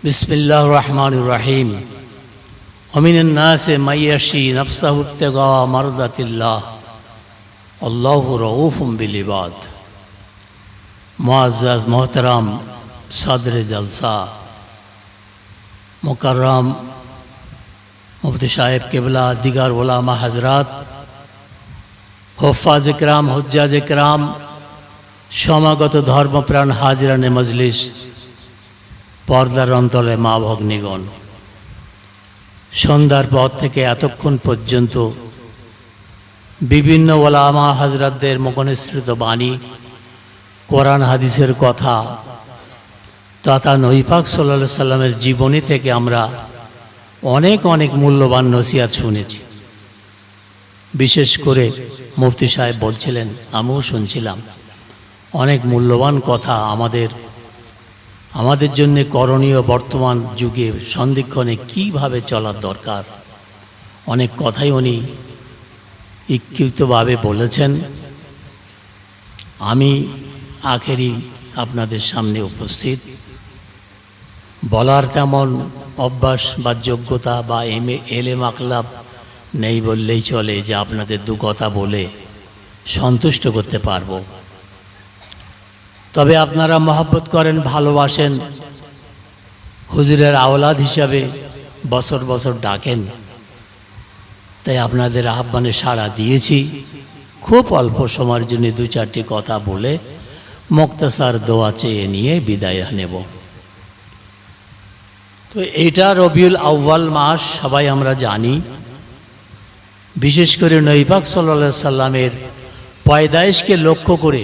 বিসমিল্লাহির রহমানির রহিম। ওমিনান নাসি মাইয়াশি নাফসাহু ইবতিগা মারদাতিল্লাহ আল্লাহু রাউফুম বিল ইবাদ। মুআজ্জাজ মোহতারাম সদরে জলসা মুকাররম মুফতি সাহেব কেবলা, দিগার ওলামা হজরাত, হুফাজ ইকরাম, হুজ্জাজ ইকরাম, সমাগত ধর্মপ্রাণ হাজিরানে মজলিস, পর্দার অন্তরে মা ভগ্নীগণ, সন্ধ্যার পর থেকে এতক্ষণ পর্যন্ত বিভিন্ন ওলামা হজরতদের মুখনিসৃত বাণী, কোরআন হাদিসের কথা তথা নবী পাক সাল্লাল্লাহু আলাইহি সাল্লামের জীবনী থেকে আমরা অনেক মূল্যবান নসিহত শুনেছি। বিশেষ করে মুফতি সাহেব বলছিলেন, আমিও শুনছিলাম, অনেক মূল্যবান কথা আমাদের জন্য করণীয়, বর্তমান যুগে সন্ধিক্ষণে কীভাবে চলার দরকার, অনেক কথাই উনি ইক্ষিপ্তভাবে বলেছেন। আমি আখেরি আপনাদের সামনে উপস্থিত। বলার তেমন অভ্যাস বা যোগ্যতা বা এলেম আকলাব নেই বললেই চলে যে আপনাদের দু কথা বলে সন্তুষ্ট করতে পারবো। তবে আপনারা মহব্বত করেন, ভালোবাসেন, হুজুরের আওলাদ হিসাবে বছর বছর ডাকেন, তাই আপনাদের আহ্বানে সাড়া দিয়েছি। খুব অল্প সময়ের জন্য দু চারটি কথা বলে মুক্তাসার দোয়া চেয়ে নিয়ে বিদায় নেব। তো এটা রবিউল আউয়াল মাস, সবাই আমরা জানি। বিশেষ করে নবী পাক সাল্লাল্লাহু আলাইহি সাল্লামের পয়দায়েশকে লক্ষ্য করে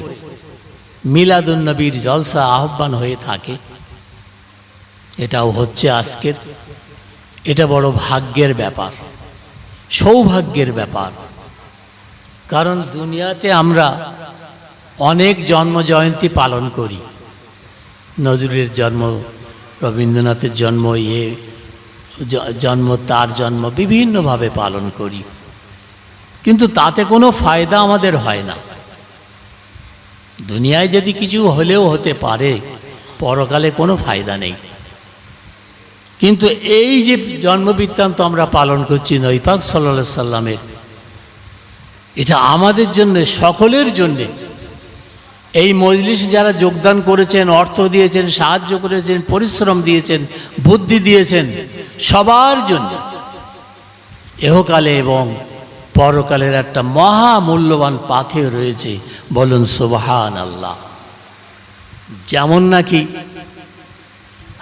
মিলাদুন নবীর জলসা আহ্বান হয়ে থাকে। এটাও হচ্ছে আজকের। এটা বড় ভাগ্যের ব্যাপার, সৌভাগ্যের ব্যাপার। কারণ দুনিয়াতে আমরা অনেক জন্ম জয়ন্তী পালন করি। নজরুলের জন্ম, রবীন্দ্রনাথের জন্ম, তার জন্ম বিভিন্নভাবে পালন করি, কিন্তু তাতে কোনো ফায়দা আমাদের হয় না। দুনিয়ায় যদি কিছু হলেও হতে পারে, পরকালে কোনো ফায়দা নেই। কিন্তু এই যে জন্মবৃত্তান্ত আমরা পালন করছি নবী পাক সাল্লাল্লাহু আলাইহি সাল্লামের, এটা আমাদের জন্য, সকলের জন্যে, এই মজলিসে যারা যোগদান করেছেন, অর্থ দিয়েছেন, সাহায্য করেছেন, পরিশ্রম দিয়েছেন, বুদ্ধি দিয়েছেন, সবার জন্য ইহকালে এবং পরকালের একটা মহা মূল্যবান পাথেয় রয়েছে। বলুন সুবহানাল্লাহ। যেমন নাকি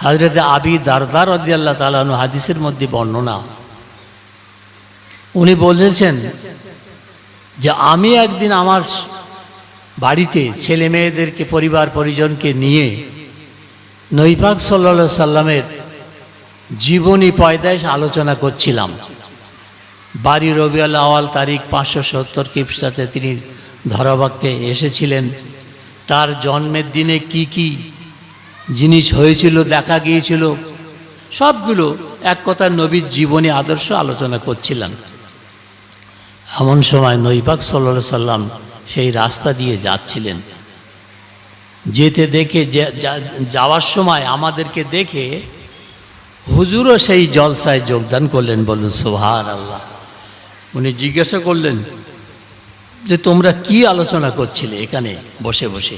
হযরত আবি দারদা রাদিয়াল্লাহু তাআলা আনহু হাদিসের মধ্যে বর্ণনা, উনি বলেছেন যে আমি একদিন আমার বাড়িতে ছেলে মেয়েদেরকে, পরিবার পরিজনকে নিয়ে নবী পাক সাল্লাল্লাহু আলাইহি সাল্লামের জীবনী পয়দায়েশ আলোচনা করছিলাম। বারি রবিউল আউয়াল তারিখ 570 খ্রিস্টাব্দে তিনি ধরাবাক্যে এসেছিলেন। তার জন্মের দিনে কি কি জিনিস হয়েছিল, দেখা গিয়েছিল, সবগুলো এক কথা নবীর জীবনী আদর্শ আলোচনা করছিলাম। এমন সময় নবী পাক সাল্লাল্লাহু আলাইহি সাল্লাম সেই রাস্তা দিয়ে যাচ্ছিলেন। যেতে দেখে, যাওয়ার সময় আমাদেরকে দেখে হুজুরও সেই জলসায় যোগদান করলেন। বলুন সুবহানাল্লাহ। উনি জিজ্ঞাসা করলেন যে তোমরা কি আলোচনা করছিলে এখানে বসে বসে?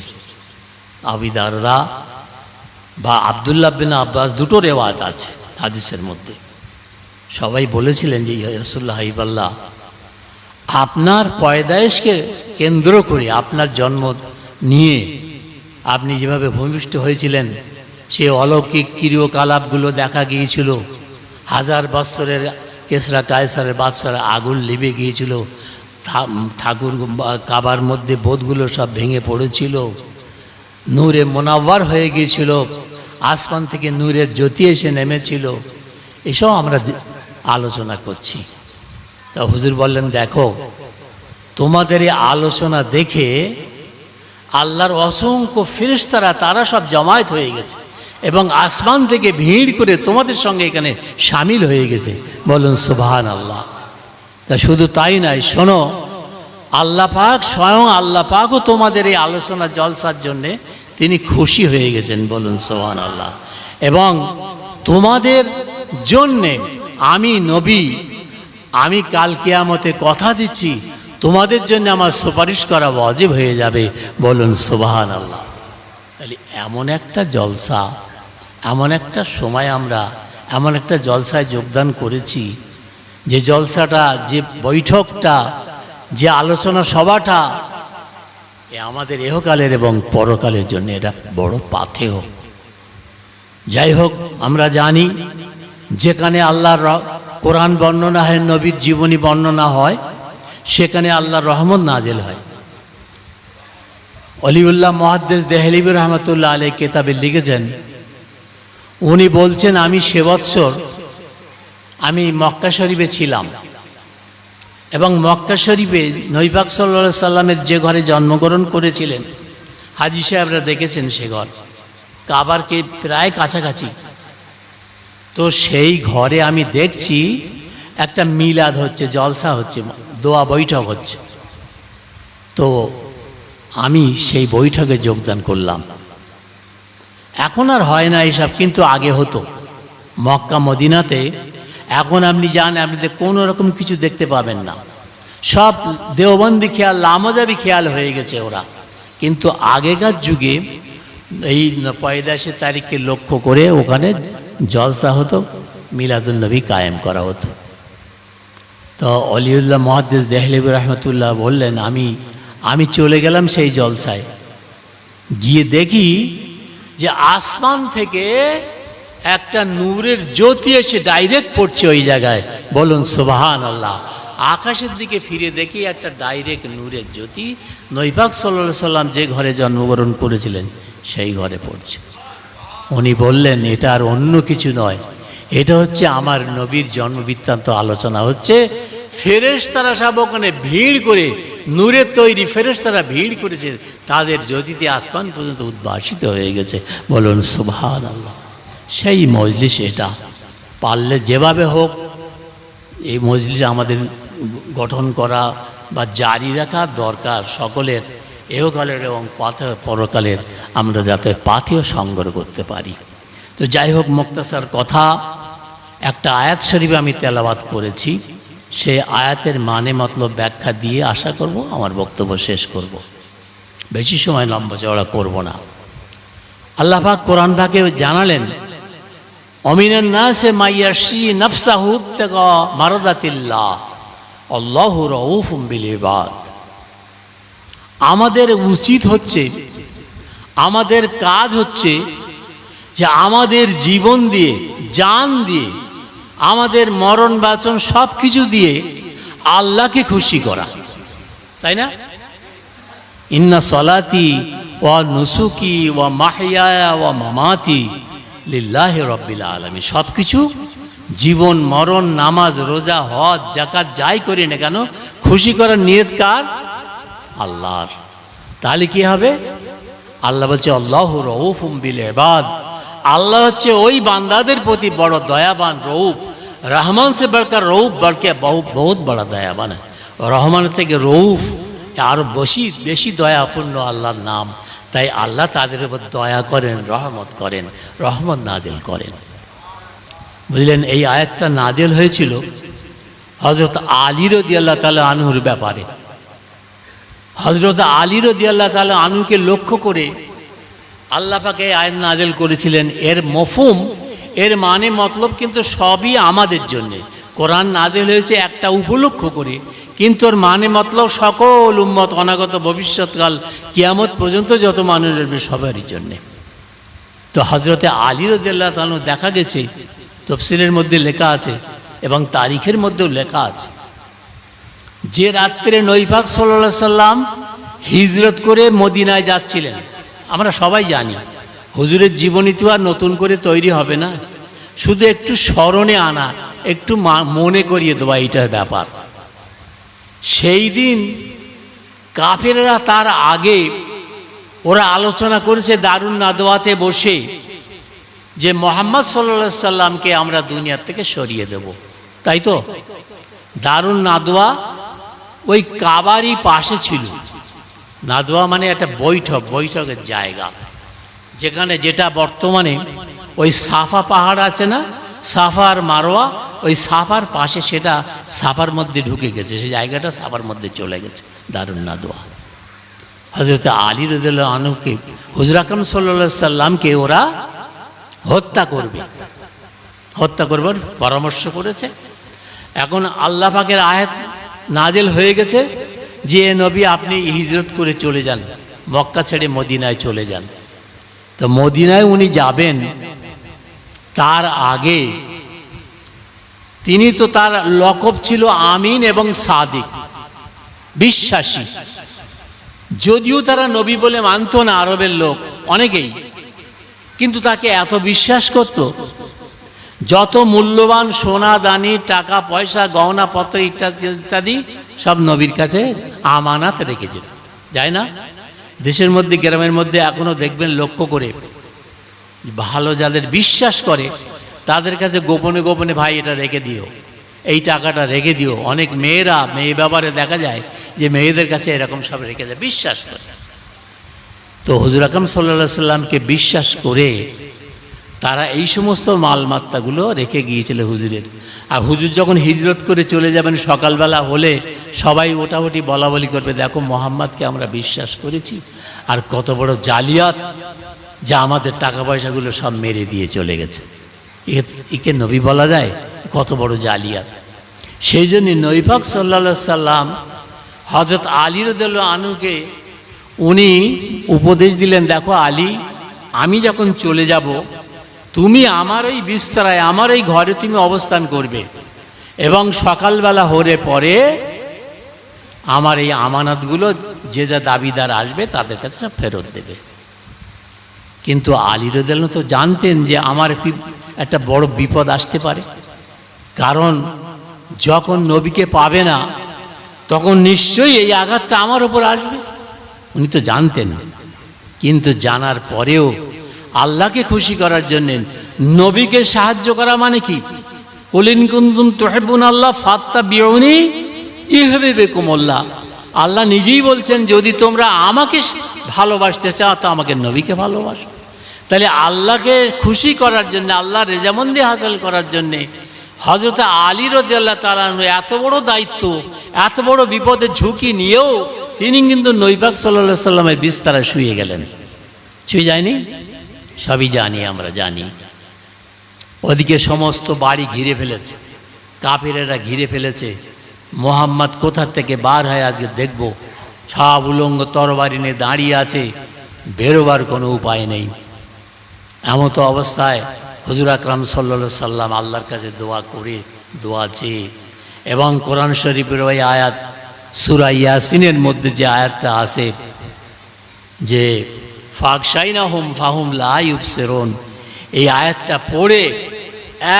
আবি দারদা বা আব্দুল্লাহ বিন আব্বাস, দুটো রেওয়ায়াত আছে হাদিসের মধ্যে। সবাই বলেছিলেন যে ইয়া রাসূলুল্লাহ, হাবিবাল্লাহ, আপনার পয়দায়েশকে কেন্দ্র করে, আপনার জন্ম নিয়ে আপনি যেভাবে ভূমিষ্ঠ হয়েছিলেন, সে অলৌকিক ক্রিয়াকলাপগুলো দেখা গিয়েছিল। 1000 বৎসরের কেসরা কায়সারের বাদশার আগুন লিভে গিয়েছিল, ঠাকুর কাবার মধ্যে বোধগুলো সব ভেঙে পড়েছিল, নূরে মুনাওয়ার হয়ে গিয়েছিল, আসমান থেকে নূরের জ্যোতি এসে নেমেছিল। এসব আমরা আলোচনা করছি। তা হুজুর বললেন, দেখো, তোমাদের এই আলোচনা দেখে আল্লাহর অসংখ্য ফেরেশতারা, তারা সব জমায়েত হয়ে গেছে এবং আসমান থেকে ভিড় করে তোমাদের সঙ্গে এখানে শামিল হয়ে গেছে। বলুন সুবহানাল্লাহ। তা শুধু তাই নয়, শোনো, আল্লাহ পাক, স্বয়ং আল্লাহ পাকও তোমাদের এই আলোচনা জলসার জন্যে তিনি খুশি হয়ে গেছেন। বলুন সুবহানাল্লাহ। এবং তোমাদের জন্যে আমি নবী, আমি কাল কিয়ামতে কথা দিচ্ছি তোমাদের জন্য আমার সুপারিশ করা ওয়াজিব হয়ে যাবে। বলুন সুবহানাল্লাহ। তাহলে এমন একটা জলসা, এমন একটা সময় আমরা এমন একটা জলসায় যোগদান করেছি, যে জলসাটা, যে বৈঠকটা, যে আলোচনা সভাটা আমাদের ইহকালের এবং পরকালের জন্য এটা বড় পাথেয়। যাই হোক, আমরা জানি যেখানে আল্লাহর কোরআন বর্ণনা হয়, নবীর জীবনী বর্ণনা হয়, সেখানে আল্লাহর রহমত নাজেল হয়। অলিউল্লাহ মুহাদ্দিস দেহলিবি রহমতুল্লাহ আলাইহি কিতাবে লিখেছেন, উনি বলছেন, আমি সে বৎসর আমি মক্কা শরীফে ছিলাম এবং মক্কা শরীফে নবী পাক সাল্লাল্লাহু আলাইহি সাল্লামের যে ঘরে জন্মগ্রহণ করেছিলেন, হাজী সাহেবরা দেখেছেন সে ঘর কাবারকে প্রায় কাছাকাছি। তো সেই ঘরে আমি দেখছি একটা মিলাদ হচ্ছে, জলসা হচ্ছে, দোয়া বৈঠক হচ্ছে। তো আমি সেই বৈঠকে যোগদান করলাম। এখন আর হয় না এসব, কিন্তু আগে হতো মক্কা মদিনাতে। এখন আপনি যান, আপনি কোনো রকম কিছু দেখতে পাবেন না, সব দেওবন্দি খেয়াল, লামাজাবি খেয়াল হয়ে গেছে ওরা। কিন্তু আগেকার যুগে এই পয়দাশে তারিখকে লক্ষ্য করে ওখানে জলসা হতো, মিলাদুন্নবী কায়েম করা হতো। তো অলিউল্লাহ মুহাদ্দিস দেহলিবি রহমতুল্লাহ বললেন, আমি চলে গেলাম সেই জলসায়। গিয়ে দেখি যে আসমান থেকে একটা নূরের জ্যোতি এসে ডাইরেক্ট পড়ছে ওই জায়গায়। বলুন সুবহানাল্লাহ। আকাশের দিকে ফিরে দেখি একটা ডাইরেক্ট নূরের জ্যোতি নবী পাক সাল্লাল্লাহু আলাইহি সাল্লাম যে ঘরে জন্মগ্রহণ করেছিলেন সেই ঘরে পড়ছে। উনি বললেন, এটা আর অন্য কিছু নয়, এটা হচ্ছে আমার নবীর জন্মবৃত্তান্ত আলোচনা হচ্ছে। ফেরেশতারা সব ওখানে ভিড় করে, নূরের তৈরি ফেরেশতারা ভিড় করেছে, তাদের জ্যোতিতে আসমান পর্যন্ত উদ্ভাসিত হয়ে গেছে। বলুন সুবহানাল্লাহ। সেই মজলিস এটা, পারলে যেভাবে হোক এই মজলিস আমাদের গঠন করা বা জারি রাখা দরকার সকলের, এহকালের এবং পরকালের আমরা যাতে পাথেয় সংগ্রহ করতে পারি। তো যাই হোক, মুক্তাসার কথা, একটা আয়াত শরীফ আমি তেলাওয়াত করেছি, সেই আয়াতের মানে মতলব ব্যাখ্যা দিয়ে আশা করব আমার বক্তব্য শেষ করব। বেশি সময় লম্বা চওড়া করব না। আল্লাহ পাক কোরআন পাকে জানালেন, অমিনান নাসে মাইয়াশি নাফসাহু ইবতিগা মারদাতিল্লাহ আল্লাহু রাউফুম বিল ইবাদ। আমাদের উচিত হচ্ছে, আমাদের কাজ হচ্ছে যে আমাদের জীবন দিয়ে, জান দিয়ে, আমাদের মরণ বাঁচন সব কিছু দিয়ে আল্লাহকে খুশি করা, তাই না? ইন্না সলাতি ওয়া নুসুকি ওয়া মাহইয়ায়া ওয়া মামাতি লিল্লাহি রাব্বিল আলামিন। সব কিছু, জীবন মরণ, নামাজ রোজা হজ যাকাত যাই করি না কেন, খুশি করার নিয়ত কার? আল্লাহর। তাহলে কি হবে? আল্লাহ বলছে আল্লাহু রাউফুম বিল ইবাদ। আল্লাহ হচ্ছে ওই বান্দাদের প্রতি বড় দয়াবান, রউফ। রহমান সে বড়কার রউফ বড়কে বহুত বড় দয়াবান। রহমানের থেকে রউফ আরও বেশি দয়াপূর্ণ আল্লাহর নাম। তাই আল্লাহ তাদের উপর দয়া করেন, রহমত করেন, রহমত নাজেল করেন। বুঝলেন? এই আয়াতটা নাজেল হয়েছিল হযরত আলী রাদিয়াল্লাহু তাআলা আনহুর ব্যাপারে। হযরত আলী রাদিয়াল্লাহু তাআলা আনহুকে লক্ষ্য করে আল্লাহ পাক এই আয়াত নাজেল করেছিলেন। এর মফহুম, এর মানে মতলব কিন্তু সবই আমাদের জন্যে। কোরআন নাজেল হয়েছে একটা উপলক্ষ করে, কিন্তু ওর মানে মতলব সকল উম্মত, অনাগত ভবিষ্যৎকাল, কিয়ামত পর্যন্ত যত মানুষ আসবে সবারই জন্যে। তো হযরতে আলী রাদিয়াল্লাহু তাআলা দেখা গেছে, তফসিরের মধ্যে লেখা আছে এবং তারিখের মধ্যেও লেখা আছে, যে রাত্রে নবী পাক সাল্লাল্লাহু আলাইহি সাল্লাম হিজরত করে মদিনায় যাচ্ছিলেন। আমরা সবাই জানি হুজুরের জীবনী তো আর নতুন করে তৈরি হবে না, শুধু একটু স্মরণে আনা, একটু মনে করিয়ে দেওয়া, এইটার ব্যাপার। সেই দিন কাফেররা তার আগে ওরা আলোচনা করেছে দারুন নাদওয়াতে বসে যে মুহাম্মদ সাল্লাল্লাহু আলাইহি সাল্লামকে আমরা দুনিয়ার থেকে সরিয়ে দেব, তাই তো? দারুন নাদওয়া ওই কাবারই পাশে ছিল। নাদওয়া মানে একটা বৈঠকের জায়গা, যেখানে যেটা বর্তমানে ওই সাফা পাহাড় আছে না, সাফা আর মারোয়া, ওই সাফার পাশে সেটা সাফার মধ্যে ঢুকে গেছে, সেই জায়গাটা সাফার মধ্যে চলে গেছে। দারুন নাদোয়া। হযরত আলী রাদিয়াল্লাহু আনহুকে, হুজুর আকরাম সাল্লাল্লাহু আলাইহি সাল্লামকে ওরা হত্যা করবার পরামর্শ করেছে। এখন আল্লাহ পাকের আয়াত নাজেল হয়ে গেছে যে নবী আপনি হিজরত করে চলে যান, মক্কা ছেড়ে মদিনায় চলে যান। তো মদিনায় উনি যাবেন, তার আগে তিনি তো, তার লকব ছিল আমিন এবং সাদিক, বিশ্বাসী। যদিও তারা নবী বলে মানত না আরবের লোক অনেকেই, কিন্তু তাকে এত বিশ্বাস করত, যত মূল্যবান সোনা দানি, টাকা পয়সা, গহনা পত্র ইত্যাদি ইত্যাদি সব নবীর কাছে আমানাত রেখে যেত। যায় না? দেশের মধ্যে, গ্রামের মধ্যে এখনো দেখবেন, লক্ষ্য করে, ভালো যাদের বিশ্বাস করে তাদের কাছে গোপনে গোপনে ভাই এটা রেখে দিও, এই টাকাটা রেখে দিও। অনেক মেয়েরা, মেয়ে ব্যাপারে দেখা যায় যে মেয়েদের কাছে এরকম সব রেখে যায়, বিশ্বাস করে। তো হুজুর আকরাম সাল্লাল্লাহু আলাইহি সাল্লামকে বিশ্বাস করে তারা এই সমস্ত মালমাত্তাগুলো রেখে গিয়েছিল হুজুরের। আর হুজুর যখন হিজরত করে চলে যাবেন, সকালবেলা হলে সবাই ওটাওটি বলা বলি করবে, দেখো মোহাম্মদকে আমরা বিশ্বাস করেছি, আর কত বড় জালিয়াত, যা আমাদের টাকা পয়সাগুলো সব মেরে দিয়ে চলে গেছে। একে নবী বলা যায়? কত বড় জালিয়াত। সেই জন্য নবী পাক সাল্লাল্লাহু আলাইহি সাল্লাম হযরত আলী রাদিয়াল্লাহু আনহুকে উনি উপদেশ দিলেন, দেখো আলী, আমি যখন চলে যাব, তুমি আমার ওই বিস্তরায়, আমার ওই ঘরে তুমি অবস্থান করবে, এবং সকালবেলা হলে পরে আমার এই আমানতগুলো যে যা দাবিদার আসবে তাদের কাছে ফেরত দেবে। কিন্তু আলী রাদিয়াল্লাহু আনহু তো জানতেন যে আমার একটা বড় বিপদ আসতে পারে, কারণ যখন নবীকে পাবে না তখন নিশ্চয়ই এই আঘাতটা আমার উপর আসবে, উনি তো জানতেন। কিন্তু জানার পরেও আল্লাহকে খুশি করার জন্য নবীকে সাহায্য করা মানে কি? কুল ইন কুনতুম তুহিব্বুনাল্লাহ ফাত্তাবিউনি ইউহিব্বুকুমুল্লাহ। আল্লাহ নিজেই বলছেন, যদি তোমরা আমাকে ভালোবাসতে চাও তো আমাকে নবীকে ভালোবাসো। তাহলে আল্লাহকে খুশি করার জন্য, আল্লাহর রেজামন্দি হাসিল করার জন্যে হযরত আলী রাদিয়াল্লাহু তাআলা এত বড় দায়িত্ব, এত বড় বিপদের ঝুঁকি নিয়েও তিনি কিন্তু নবী পাক সাল্লাল্লাহু আলাইহি সাল্লামের বিছানায় শুয়ে গেলেন। ছুঁয়ে যায়নি? সবই জানি, আমরা জানি। ওদিকে সমস্ত বাড়ি ঘিরে ফেলেছে, কাফেরেরা ঘিরে ফেলেছে। মোহাম্মদ কোথা থেকে বার হয় আজকে দেখব। সব উলঙ্গ তরবারি নিয়ে দাঁড়িয়ে আছে, বেরোবার কোনো উপায় নেই। এমতো অবস্থায় হুজুর আকরাম সাল্লাল্লাহু আলাইহি সাল্লাম আল্লাহর কাছে দোয়া করে, দোয়া চেয়ে, এবং কোরআন শরীফের ওই আয়াত সূরা ইয়াসিনের মধ্যে যে আয়াতটা আছে যে ফাগশাইনাহুম ফাহুম লা ইউবসিরুন, এই আয়াতটা পড়ে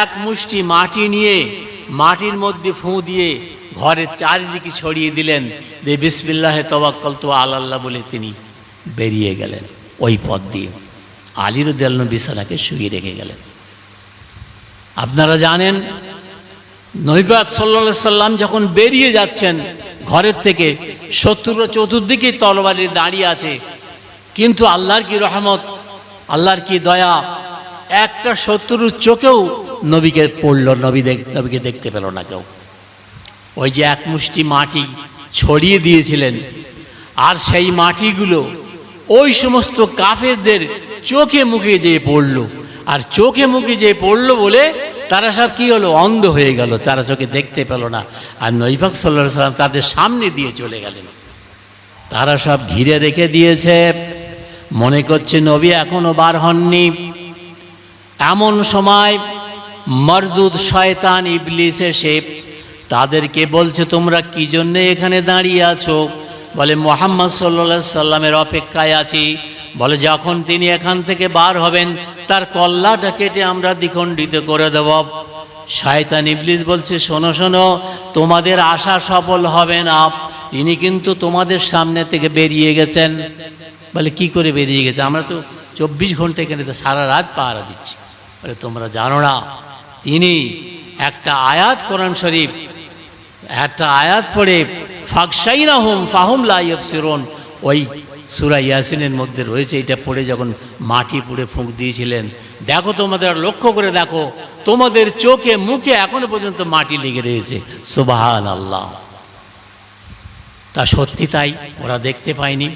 এক মুষ্টি মাটি নিয়ে মাটির মধ্যে ফুঁ দিয়ে ঘরের চারিদিকে ছড়িয়ে দিলেন, যে বিসমিল্লাহে তাওয়াক্কালতু আলাল্লাহ বলে তিনি বেরিয়ে গেলেন ওই পথ দিয়ে। আলী রাদিয়াল্লাহু আনহু বিছানাকে শুয়ে রেখে গেলেন। আপনারা জানেন, নবী পাক সাল্লাল্লাহু আলাইহি সাল্লাম যখন বেরিয়ে যাচ্ছেন ঘরের থেকে, শত্রুরা চতুর্দিকে তরবারি দাঁড়িয়ে আছে, কিন্তু আল্লাহর কি রহমত, আল্লাহর কি দয়া, একটা শত্রুর চোখেও নবীকে পড়ল, নবীকে দেখতে পেল না কেউ। ওই যে এক মুষ্টি মাটি ছড়িয়ে দিয়েছিলেন, আর সেই মাটিগুলো ওই সমস্ত কাফেরদের চোখে মুখে যেয়ে পড়ল, আর চোখে মুখে যেয়ে পড়ল বলে তারা সব কি হলো, অন্ধ হয়ে গেল, তারা চোখে দেখতে পেল না। আর নবী পাক সাল্লাল্লাহু আলাইহি সাল্লাম তাদের সামনে দিয়ে চলে গেলেন। তারা সব ঘিরে রেখে দিয়েছে, মনে করছে নবী এখনো বার হননি। এমন সময় মরদুদ শয়তান ইবলিস এসে তাদেরকে বলছে, তোমরা কি জন্য এখানে দাঁড়িয়ে আছো? বলে মুহাম্মদ সাল্লাল্লাহু আলাইহি সাল্লামের অপেক্ষায় আছি। বলে যখন তিনি এখান থেকে বার হবেন তার কল্লাটা কেটে আমরা দ্বিখণ্ডিত করে দেব। শয়তান ইবলিস বলছে, শোনো শোনো, তোমাদের আশা সফল হবে না, তিনি কিন্তু তোমাদের সামনে থেকে বেরিয়ে গেছেন। বলে কি করে বেরিয়ে গেছে? আমরা তো 24 ঘন্টা এখানে তো সারা রাত পাহারা দিচ্ছি। বলে তোমরা জানো না, তিনি একটা আয়াত, কোরআন শরীফ একটা আয়াত পড়ে ফাগশাইনাহুম ফাহুম লা ইউবসিরুন, ওই সূরা ইয়াসিনের মধ্যে রয়েছে। এটা পড়ে যখন মাটি পুড়ে ফুঁক দিয়েছিলেন, দেখো, তোমাদের লক্ষ্য করে দেখো, তোমাদের চোখে মুখে এখনো পর্যন্ত মাটি লেগে রয়েছে। সুবহানাল্লাহ। তা সত্যি তাই, ওরা দেখতে পায়নি।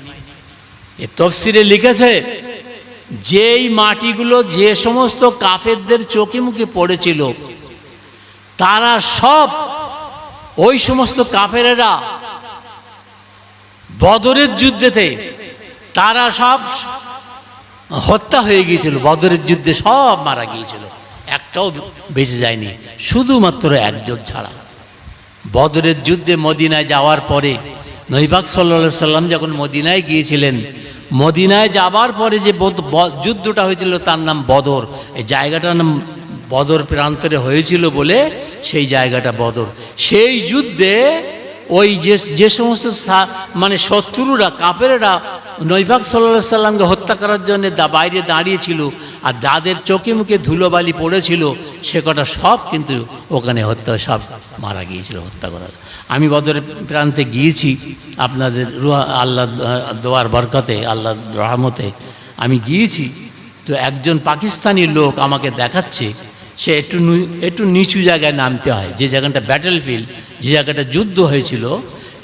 এ তফসিরে লিখেছে, যেই মাটিগুলো যে সমস্ত কাফেরদের চোখে মুখে পড়েছিল, তারা সব, ওই সমস্ত কাফেরেরা বদরের যুদ্ধেতে তারা সব হত্যা হয়ে গিয়েছিল। বদরের যুদ্ধে সব মারা গিয়েছিল, একটাও বেঁচে যায়নি, শুধুমাত্র একজন ছাড়া। বদরের যুদ্ধে মদিনায় যাওয়ার পরে নবী পাক সাল্লাল্লাহু আলাইহি সাল্লাম যখন মদিনায় গিয়েছিলেন, মদিনায় যাবার পরে যে যুদ্ধটা হয়েছিল তার নাম বদর। এই জায়গাটার নাম বদর প্রান্তরে হয়েছিল বলে সেই জায়গাটা বদর। সেই যুদ্ধে ওই যে সমস্ত মানে শত্রুরা, কাফেরেরা নবী পাক সাল্লাল্লাহু আলাইহি সাল্লামকে হত্যা করার জন্য বাইরে দাঁড়িয়েছিল, আর যাদের চোখে মুখে ধুলোবালি পড়েছিল সে কটা সব কিন্তু ওখানে সব মারা গিয়েছিল হত্যা করা। আমি বদরের প্রান্তে গিয়েছি, আপনাদের আল্লাহ দোয়ার বরকতে, আল্লাহ রহমতে আমি গিয়েছি। তো একজন পাকিস্তানি লোক আমাকে দেখাচ্ছে, সে একটু নিচু জায়গায় নামতে হয়, যে জায়গাটা ব্যাটেল ফিল্ড, যে জায়গাটা যুদ্ধ হয়েছিল,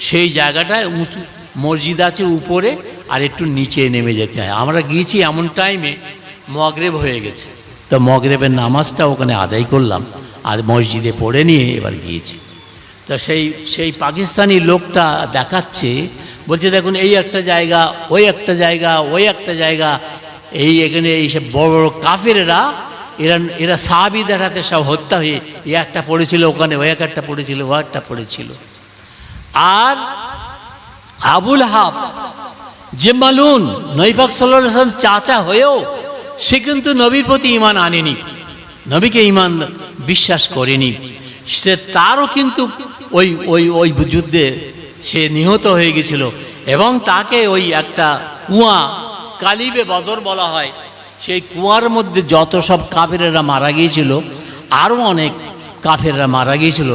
সেই জায়গাটায় উঁচু মসজিদ আছে উপরে, আর একটু নিচে নেমে যেতে হয়। আমরা গিয়েছি এমন টাইমে মগরিব হয়ে গেছে, তো মগরিবের নামাজটা ওখানে আদায় করলাম, আর মসজিদে পড়ে নিয়ে এবার গিয়েছি। তো সেই পাকিস্তানি লোকটা দেখাচ্ছে, বলছে দেখুন এই একটা জায়গা, ওই একটা জায়গা, ওই একটা জায়গা, এখানে এইসব বড় বড় কাফেরেরা এরা সাহাবীদের হাতে সব হত্যা হয়ে একটা পড়েছিল ওখানে, ওই একটা পড়েছিল, ও একটা পড়েছিল। আর আবুল হাব যে মালুন, নবী পাক সাল্লাল্লাহু আলাইহি ওয়াসাল্লাম চাচা হয়েও সে কিন্তু নবীর প্রতি ঈমান আনেনি, নবীকে ঈমান বিশ্বাস করেনি। সে তারও কিন্তু ওই যুদ্ধে সে নিহত হয়ে গেছিল, এবং তাকে ওই একটা কুয়া, কালিবে বদর বলা হয়, সেই কুয়ার মধ্যে যত সব কাফেরেরা মারা গিয়েছিল, আরও অনেক কাফেররা মারা গিয়েছিল,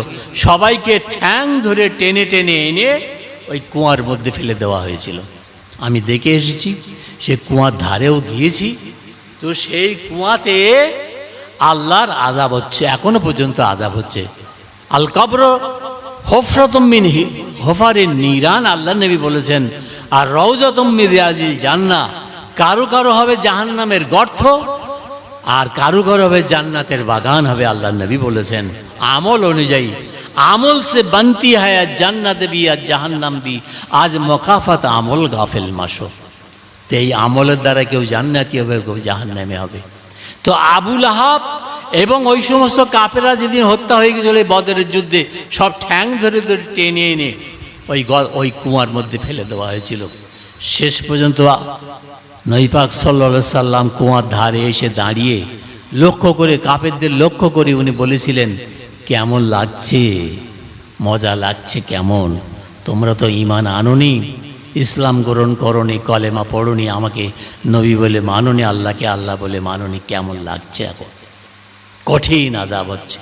সবাইকে ঠ্যাং ধরে টেনে টেনে এনে ওই কুয়ার মধ্যে ফেলে দেওয়া হয়েছিল। আমি দেখে এসেছি, সে কুয়ার ধারেও গিয়েছি। তো সেই কুয়াতে আল্লাহর আযাব হচ্ছে, এখনো পর্যন্ত আযাব হচ্ছে। আল কবর হুফরাতুম মিন হুফারিন নিরান, আল্লাহ নবী বলেছেন, আর রওজাতুম মিন রিয়াজিল জান্নাহ। কারো কারো হবে জাহান্নামের গর্ত, আর কারো কারো হবে জান্নাতের বাগান হবে, আল্লাহ নবী বলেছেন। আমল অনুযায়ী, আমল সে বানতি হয় জান্নাত বি আর জাহান্নাম বি, আজ মুকাফাত আমল গাফিল মাশো। তো এই আমলের দ্বারা কেউ জান্নাতি হবে, কেউ জাহান্নামে হবে। তো আবুল আহাব এবং ওই সমস্ত কাফেররা যেদিন হত্যা হয়ে গেছিল এই বদরের যুদ্ধে, সব ঠ্যাং ধরে ধরে টেনে এনে ওই কুয়ার মধ্যে ফেলে দেওয়া হয়েছিল। শেষ পর্যন্ত নবী পাক সাল্লাল্লাহু আলাইহি সাল্লাম কুয়ার ধারে এসে দাঁড়িয়ে লক্ষ্য করে, কাফেরদের লক্ষ্য করে উনি বলেছিলেন, কেমন লাগছে, মজা লাগছে কেমন, তোমরা তো ঈমান আনোনি, ইসলাম গ্রহণ করোনি, কলেমা পড়োনি, আমাকে নবী বলে মানোনি, আল্লাহকে আল্লাহ বলে মানোনি, কেমন লাগছে এখন? কঠিন আযাব হচ্ছে।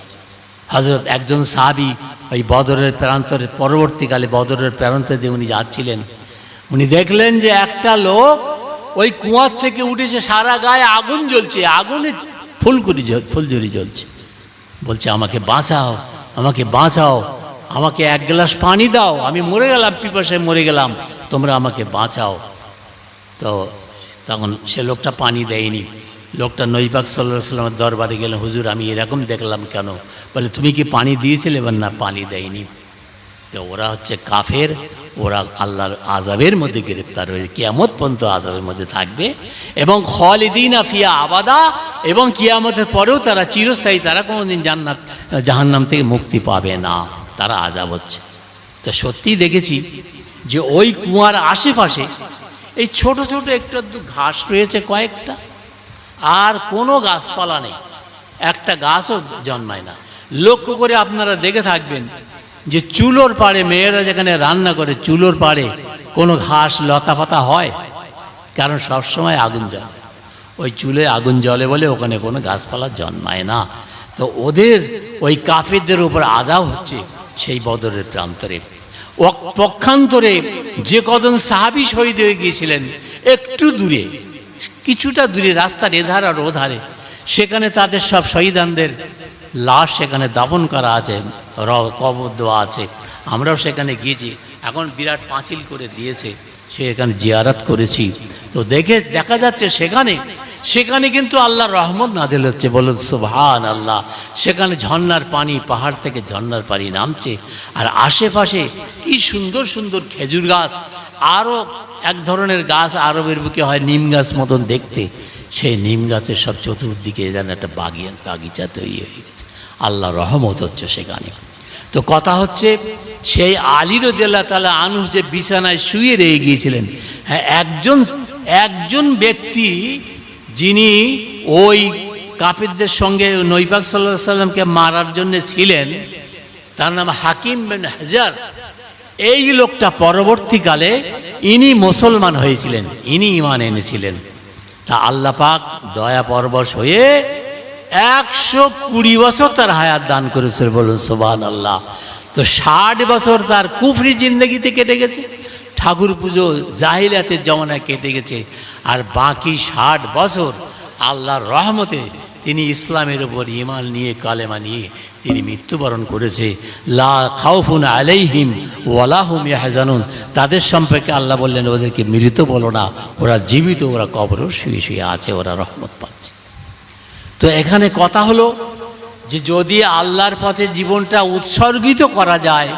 হযরত একজন সাহাবী ওই বদরের প্রান্তরে, পরবর্তীকালে বদরের প্রান্ত দিয়ে উনি যাচ্ছিলেন, উনি দেখলেন যে একটা লোক ওই কুয়ার থেকে উঠেছে, সারা গায়ে আগুন জ্বলছে, আগুনে ফুলঝুরি জ্বলছে। বলছে, আমাকে বাঁচাও, আমাকে বাঁচাও, আমাকে এক গ্লাস পানি দাও, আমি মরে গেলাম, পিপাসায় মরে গেলাম, তোমরা আমাকে বাঁচাও। তো তখন সে লোকটা পানি দেয়নি। লোকটা নবী পাক সাল্লাল্লাহু আলাইহি ওয়াসাল্লামের দরবারে গেলেন, হুজুর আমি এরকম দেখলাম কেন? বলে, তুমি কি পানি দিয়েছিলে? বলে, না, পানি দেয়নি। তো ওরা হচ্ছে কাফের, ওরা আল্লাহর আযাবের মধ্যে গ্রেপ্তার হয়ে কিয়ামত পর্যন্ত আযাবের মধ্যে থাকবে, এবং খালিদিনা ফিহা আবাদা, এবং কিয়ামতের পরেও তারা চিরস্থায়ী, তারা কোনোদিন জাহান্নাম থেকে মুক্তি পাবে না, তারা আযাব হচ্ছে। তো সত্যিই দেখেছি যে ওই কুয়ার আশেপাশে এই ছোট ছোট একটু ঘাস রয়েছে কয়েকটা, আর কোনো গাছপালা নেই, একটা গাছও জন্মায় না। লক্ষ্য করে আপনারা দেখে থাকবেন যে চুলোর পাড়ে মেয়েরা যেখানে রান্না করে, চুলোর পাড়ে কোনো ঘাস লতা পাতা হয়? কারণ সবসময় আগুন জ্বলে, ওই চুলে আগুন জ্বলে বলে ওখানে কোনো গাছপালা জন্মায় না। তো ওদের ওই কাফেরদের উপর আযাব হচ্ছে সেই বদরের প্রান্তরে। পক্ষান্তরে যে কজন সাহাবী শহীদ হয়ে গিয়েছিলেন, একটু দূরে, কিছুটা দূরে, রাস্তার এধার আর ওধারে, সেখানে তাদের সব শহীদানদের লাশ সেখানে দাফন করা আছে, কবর দেওয়া আছে। আমরাও সেখানে গিয়েছি, এখন বিরাট পাঁচিল করে দিয়েছে, সেখানে জিয়ারত করেছি। তো দেখা যাচ্ছে সেখানে কিন্তু আল্লাহর রহমত নাযিল হচ্ছে, বলুন সুবহানাল্লাহ। সেখানে ঝর্ণার পানি, পাহাড় থেকে ঝর্ণার পানি নামছে, আর আশেপাশে কি সুন্দর সুন্দর খেজুর গাছ, আরও এক ধরনের গাছ আরবের বুকে হয় নিম গাছ মতন দেখতে, সেই নিম গাছের সব চতুর্দিকে যেন একটা বাগিচা তৈরি হয়ে গেছে। আল্লাহর রহমত হচ্ছে সেখানে। তো কথা হচ্ছে, সেই আলী রাদিয়াল্লাহু তাআলা আনহু যে বিছানায় শুয়ে রয়ে গিয়েছিলেন, হ্যাঁ, একজন ব্যক্তি যিনি ওই কাফিরদের সঙ্গে নবী পাক সাল্লাল্লাহু আলাইহি সাল্লামকে মারার জন্য ছিলেন, তার নাম হাকিম বিন হিজার। এই লোকটা পরবর্তীকালে ইনি মুসলমান হয়েছিলেন, ইনি ঈমান এনেছিলেন। তা আল্লাহ পাক দয়া পরবশ হয়ে 120 বছর তার হায়াত দান করেছিল, বলুন সুবহানাল্লাহ। তো 60 বছর তার কুফরি জিন্দগিতে কেটে গেছে, ঠাকুর পুজো জাহিলিয়াতের জমানায় কেটে গেছে, আর বাকি 60 বছর আল্লাহর রহমতে তিনি ইসলামের উপর ঈমান নিয়ে, কালেমা নিয়ে তিনি মৃত্যুবরণ করেছে। লা খাউফুন আলাইহিম ওয়ালা হুম ইয়াহজানুন। তাদের সম্পর্কে আল্লাহ বললেন, ওদেরকে মৃত বলো না, ওরা জীবিত, ওরা কবরে শুয়ে শুয়ে আছে, ওরা রহমত পাচ্ছে। তো এখানে কথা হলো যে যদি আল্লাহর পথে জীবনটা উৎসর্গিত করা যায়,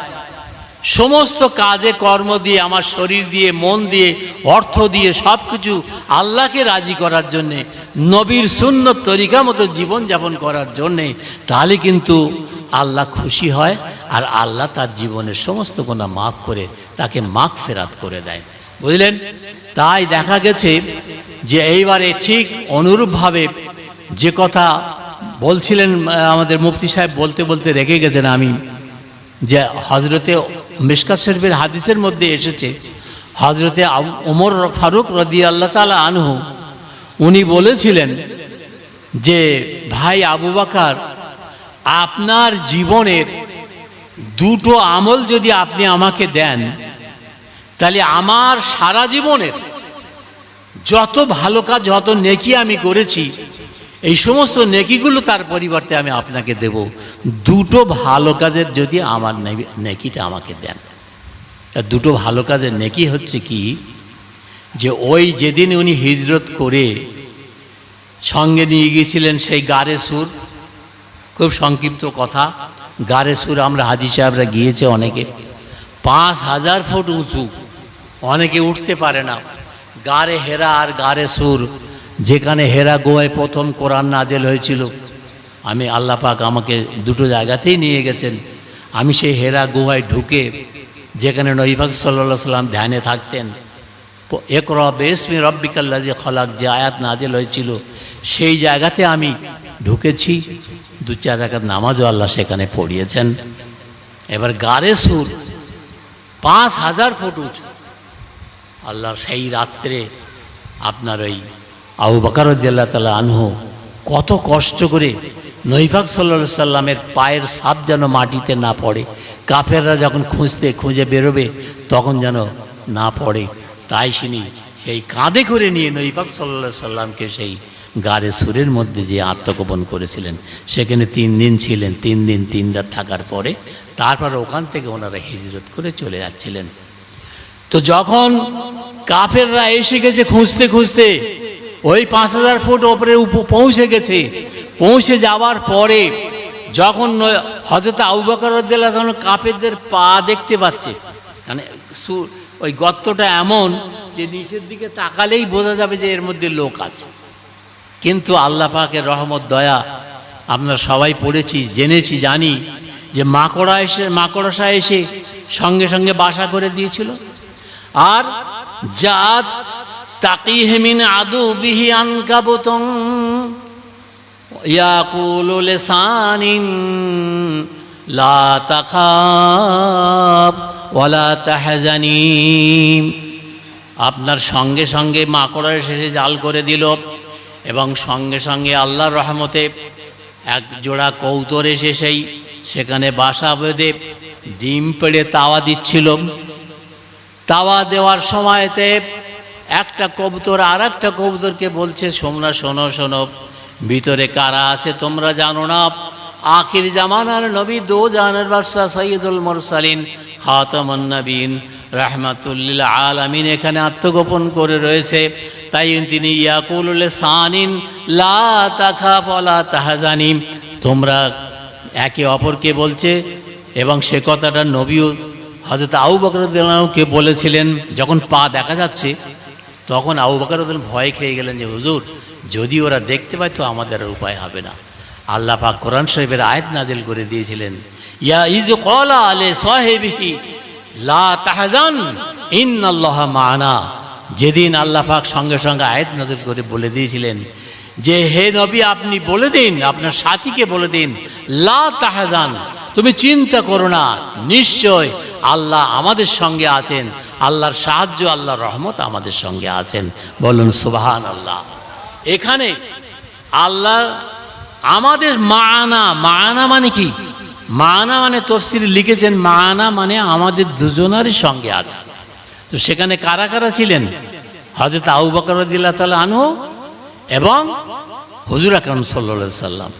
সমস্ত কাজে কর্ম দিয়ে, আমার শরীর দিয়ে, মন দিয়ে, অর্থ দিয়ে, সব কিছু আল্লাহকে রাজি করার জন্যে, নবীর সুন্নত তরিকা মতো জীবনযাপন করার জন্যে, তাহলে কিন্তু আল্লাহ খুশি হয়, আর আল্লাহ তার জীবনের সমস্ত গুনাহ মাফ করে তাকে মাগফিরাত করে দেয়, বুঝলেন। তাই দেখা গেছে যে এইবারে ঠিক অনুরূপভাবে যে কথা বলছিলেন আমাদের মুফতি সাহেব, বলতে বলতে রেখে গেছেন আমি, যে হজরতে মিশকাত শরীফের হাদিসের মধ্যে এসেছে, হজরতে ওমর ফারুক রাদিয়াল্লাহু তাআলা আনহু উনি বলেছিলেন যে, ভাই আবু বকর, আপনার জীবনের দুটো আমল যদি আপনি আমাকে দেন, তাহলে আমার সারা জীবনের যত ভালো কাজ, যত নেকি আমি করেছি, এই সমস্ত নেকিগুলো তার পরিবর্তে আমি আপনাকে দেব। দুটো ভালো কাজের যদি আমার নেকিটা আমাকে দেন। দুটো ভালো কাজের নেকি হচ্ছে কি, যে ওই যেদিন উনি হিজরত করে সঙ্গে নিয়ে গিয়েছিলেন সেই গারে সুর, খুব সংক্ষিপ্ত কথা, গারে সুর আমরা হাজি সাহেবরা গিয়েছে অনেকে, 5000 ফুট উঁচু, অনেকে উঠতে পারে না। গারে হেরা আর গারে সুর, যেখানে হেরা গুহায় প্রথম কোরআন নাজেল হয়েছিল, আমি আল্লাহ পাক আমাকে দুটো জায়গাতেই নিয়ে গেছেন। আমি সেই হেরা গুহায় ঢুকে, যেখানে নবী পাক সাল্লাল্লাহু আলাইহি সাল্লাম ধ্যানে থাকতেন, ইকরা বিসমি রাব্বিকাল্লাযী খলাক যে আয়াত নাজেল হয়েছিল, সেই জায়গাতে আমি ঢুকেছি। 2-4 রাকাত নামাজও আল্লাহ সেখানে পড়িয়েছেন। এবার গারে সুর 5000 ফুট উঁচু, আল্লাহর সেই রাত্রে আপনার ওই আবু বকর রাদিয়াল্লাহু তাআলা আনহু কত কষ্ট করে নবী পাক সাল্লাল্লাহু আলাইহি সাল্লামের পায়ের ছাপ যেন মাটিতে না পড়ে, কাফেররা যখন খুঁজে বেরোবে তখন যেন না পড়ে, তাই সেই কাঁধে করে নিয়ে নবী পাক সাল্লাল্লাহু আলাইহি সাল্লামকে সেই গারে সুরের মধ্যে যে আত্মগোপন করেছিলেন, সেখানে 3 দিন ছিলেন। 3 দিন 3 রাত থাকার পরে তারপর ওখান থেকে ওনারা হিজরত করে চলে যাচ্ছিলেন। তো যখন কাফেররা এসে গেছে খুঁজতে খুঁজতে, ওই 5000 ফুট ওপরে পৌঁছে গেছে, পৌঁছে যাওয়ার পরে যখন হযরত আবু বকর রাদিয়াল্লাহু তাআলা কাফেরদের পা দেখতে পাচ্ছে, মানে ওই গর্তটা এমন যে নিচের দিকে তাকালেই বোঝা যাবে যে এর মধ্যে লোক আছে। কিন্তু আল্লাহ পাকের রহমত দয়া আমরা সবাই পড়েছি, জেনেছি, জানি যে মাকড়সা এসে সঙ্গে সঙ্গে বাসা করে দিয়েছিল। আর জাত তাকিহ মিন আদুবিহি আনকাবুতুন ইয়াকুলু লিসানিন লা তাখাফ ওয়ালা তাহজানি। আপনার সঙ্গে সঙ্গে মাকড়া এসে জাল করে দিল, এবং সঙ্গে সঙ্গে আল্লাহর রহমতে এক জোড়া কৌতর এসে সেখানে বাসা বেঁধে ডিম পেড়ে তাওয়া দিচ্ছিল। তাওয়া দেওয়ার সময়তে একটা কবুতর আর একটা কবুতরকে বলছে, শোনো শোনো শোনো, ভিতরে কারা আছে তোমরা জানো না। আখির জামানার নবী, দো জাহানের বাদশাহ, সৈয়দুল মুরসালিন, খাতামুন নবীন, রাহমাতুল আলামিন এখানে আত্মগোপন করে রয়েছে। তাই তিনি ইয়াকুলুল সানিন লা তাখাফ ওয়ালা তাহজানি, তোমরা একে অপরকে বলছে। এবং সে কথাটা নবীও হযরত আবু বকর রাদিয়াল্লাহু আনহুকে বলেছিলেন। যখন পা দেখা যাচ্ছে তখন আবু বকর রাদিয়াল্লাহু আনহু ভয় খেয়ে গেলেন যে হুজুর যদি ওরা দেখতে পায় তো আমাদের আর উপায় হবে না। আল্লাহ পাক কোরআন শরীফের আয়াত নাজিল করে দিয়েছিলেন, ইয়া ইজ ক্বালা আলি সাহিবিহি লা তাহজান ইন্নাল্লাহা মা'ানা। যেদিন আল্লাহ পাক সঙ্গে সঙ্গে আয়াত নাজিল করে বলে দিয়েছিলেন যে হে নবী আপনি বলে দিন, আপনার সাথীকে বলে দিন, লা তাহজান, তুমি চিন্তা করো না, নিশ্চয় আল্লাহ আমাদের সঙ্গে আছেন, আল্লাহর সাহায্য, আল্লাহর রহমত আমাদের সঙ্গে আছেন। বলুন সুবহানাল্লাহ। এখানে আল্লাহ আমাদের মা'ানা, মা'ানা মানে কি? মা'ানা মানে তাফসীরে লিখেছেন মা'ানা মানে আমাদের দুজনারই সঙ্গে আছে। তো সেখানে কারা কারা ছিলেন? হযরত আবু বকর রাদিয়াল্লাহু তাআলা আনহু এবং হুজুর আকরাম সাল্লাল্লাহু আলাইহি সাল্লাম।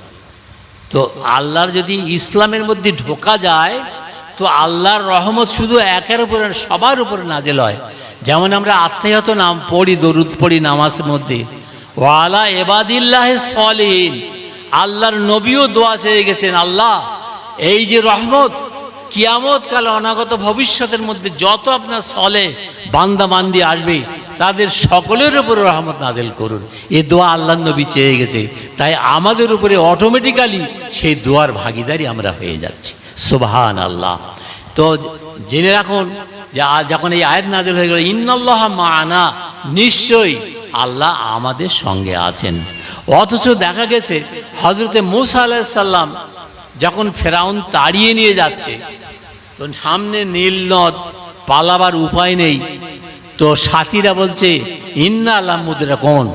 তো আল্লাহর যদি ইসলামের মধ্যে ঢোকা যায় তো আল্লাহর রহমত শুধু একের উপরে সবার উপরে নাজেল হয়। যেমন আমরা আত্মাহিয়াত নাম পড়ি, দরুদ পড়ি নামাজের মধ্যে, ওয়ালা ইবাদিল্লাহিস সলিহিন, আল্লাহর নবীও দোয়া চেয়ে গেছেন, আল্লাহ এই যে রহমত কিয়ামত কালে অনাগত ভবিষ্যতের মধ্যে যত আপনার সলে বান্দা বান্দি আসবে তাদের সকলের উপরে রহমত নাজিল করুন। এই দোয়া আল্লাহর নবী চেয়ে গেছে, তাই আমাদের উপরে অটোমেটিক্যালি সেই দোয়ার ভাগিদারি আমরা হয়ে যাচ্ছি। সুবহানাল্লাহ। তো জেনে রাখুন যে আজ যখন এই আয়াত নাজিল হয়ে গেল ইন্নাল্লাহা মা'ানা, নিশ্চয়ই আল্লাহ আমাদের সঙ্গে আছেন। অথচ দেখা গেছে হযরতে মূসা আলাইহিস সালাম যখন ফেরাউন তাড়িয়ে নিয়ে যাচ্ছে, তো সামনে নীল নদ, পালাবার উপায় নেই, তো সাথীরা বলছে ইন্না আলা মুদরাকুন,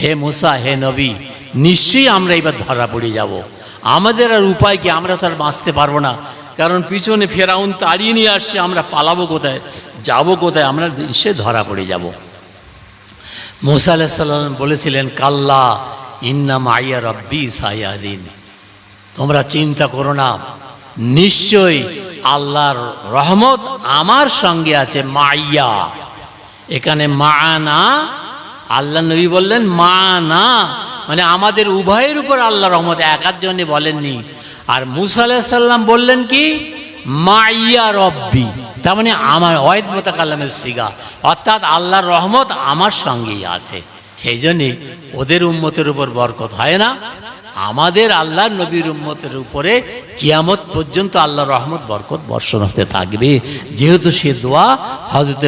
হে মূসা, হে নবী, নিশ্চয়ই আমরা এবার ধরা পড়ে যাব, আমাদের আর উপায় কি, আমরা তো আর বাঁচতে পারবো না, কারণ পিছনে ফেরাউন তাড়িয়ে নিয়ে আসছে, আমরা পালাবো কোথায়, যাব কোথায়, আমরা নিশ্চয়ই ধরা পড়ে যাব। মূসা আলাইহিস সালাম বলেছিলেন কাল্লা ইন্না মাইয়া রব্বি সায়াহদিন, তোমরা চিন্তা করো না, নিশ্চয়ই আল্লাহর রহমত আমার সঙ্গে আছে। মাইয়া, এখানে মা'ানা, আল্লাহ নবী বললেন মা'ানা মানে আমাদের উভয়ের উপর আল্লাহর রহমত, একার জন্য বলেননি। আর মূসা আলাইহিস সালাম বললেন কি মাইয়া রব্বি, তার মানে আমার ওয়াহিদ মুতাকাল্লিমের সিগা, অর্থাৎ আল্লাহর রহমত আমার সঙ্গেই আছে। সেই জন্যে ওদের উম্মতের উপর বরকত হয় না, আমাদের আল্লাহর নবীর উম্মতের উপরে কিয়ামত পর্যন্ত আল্লাহর রহমত বরকত বর্ষণ হতে থাকবে, যেহেতু সে দোয়া হযরতে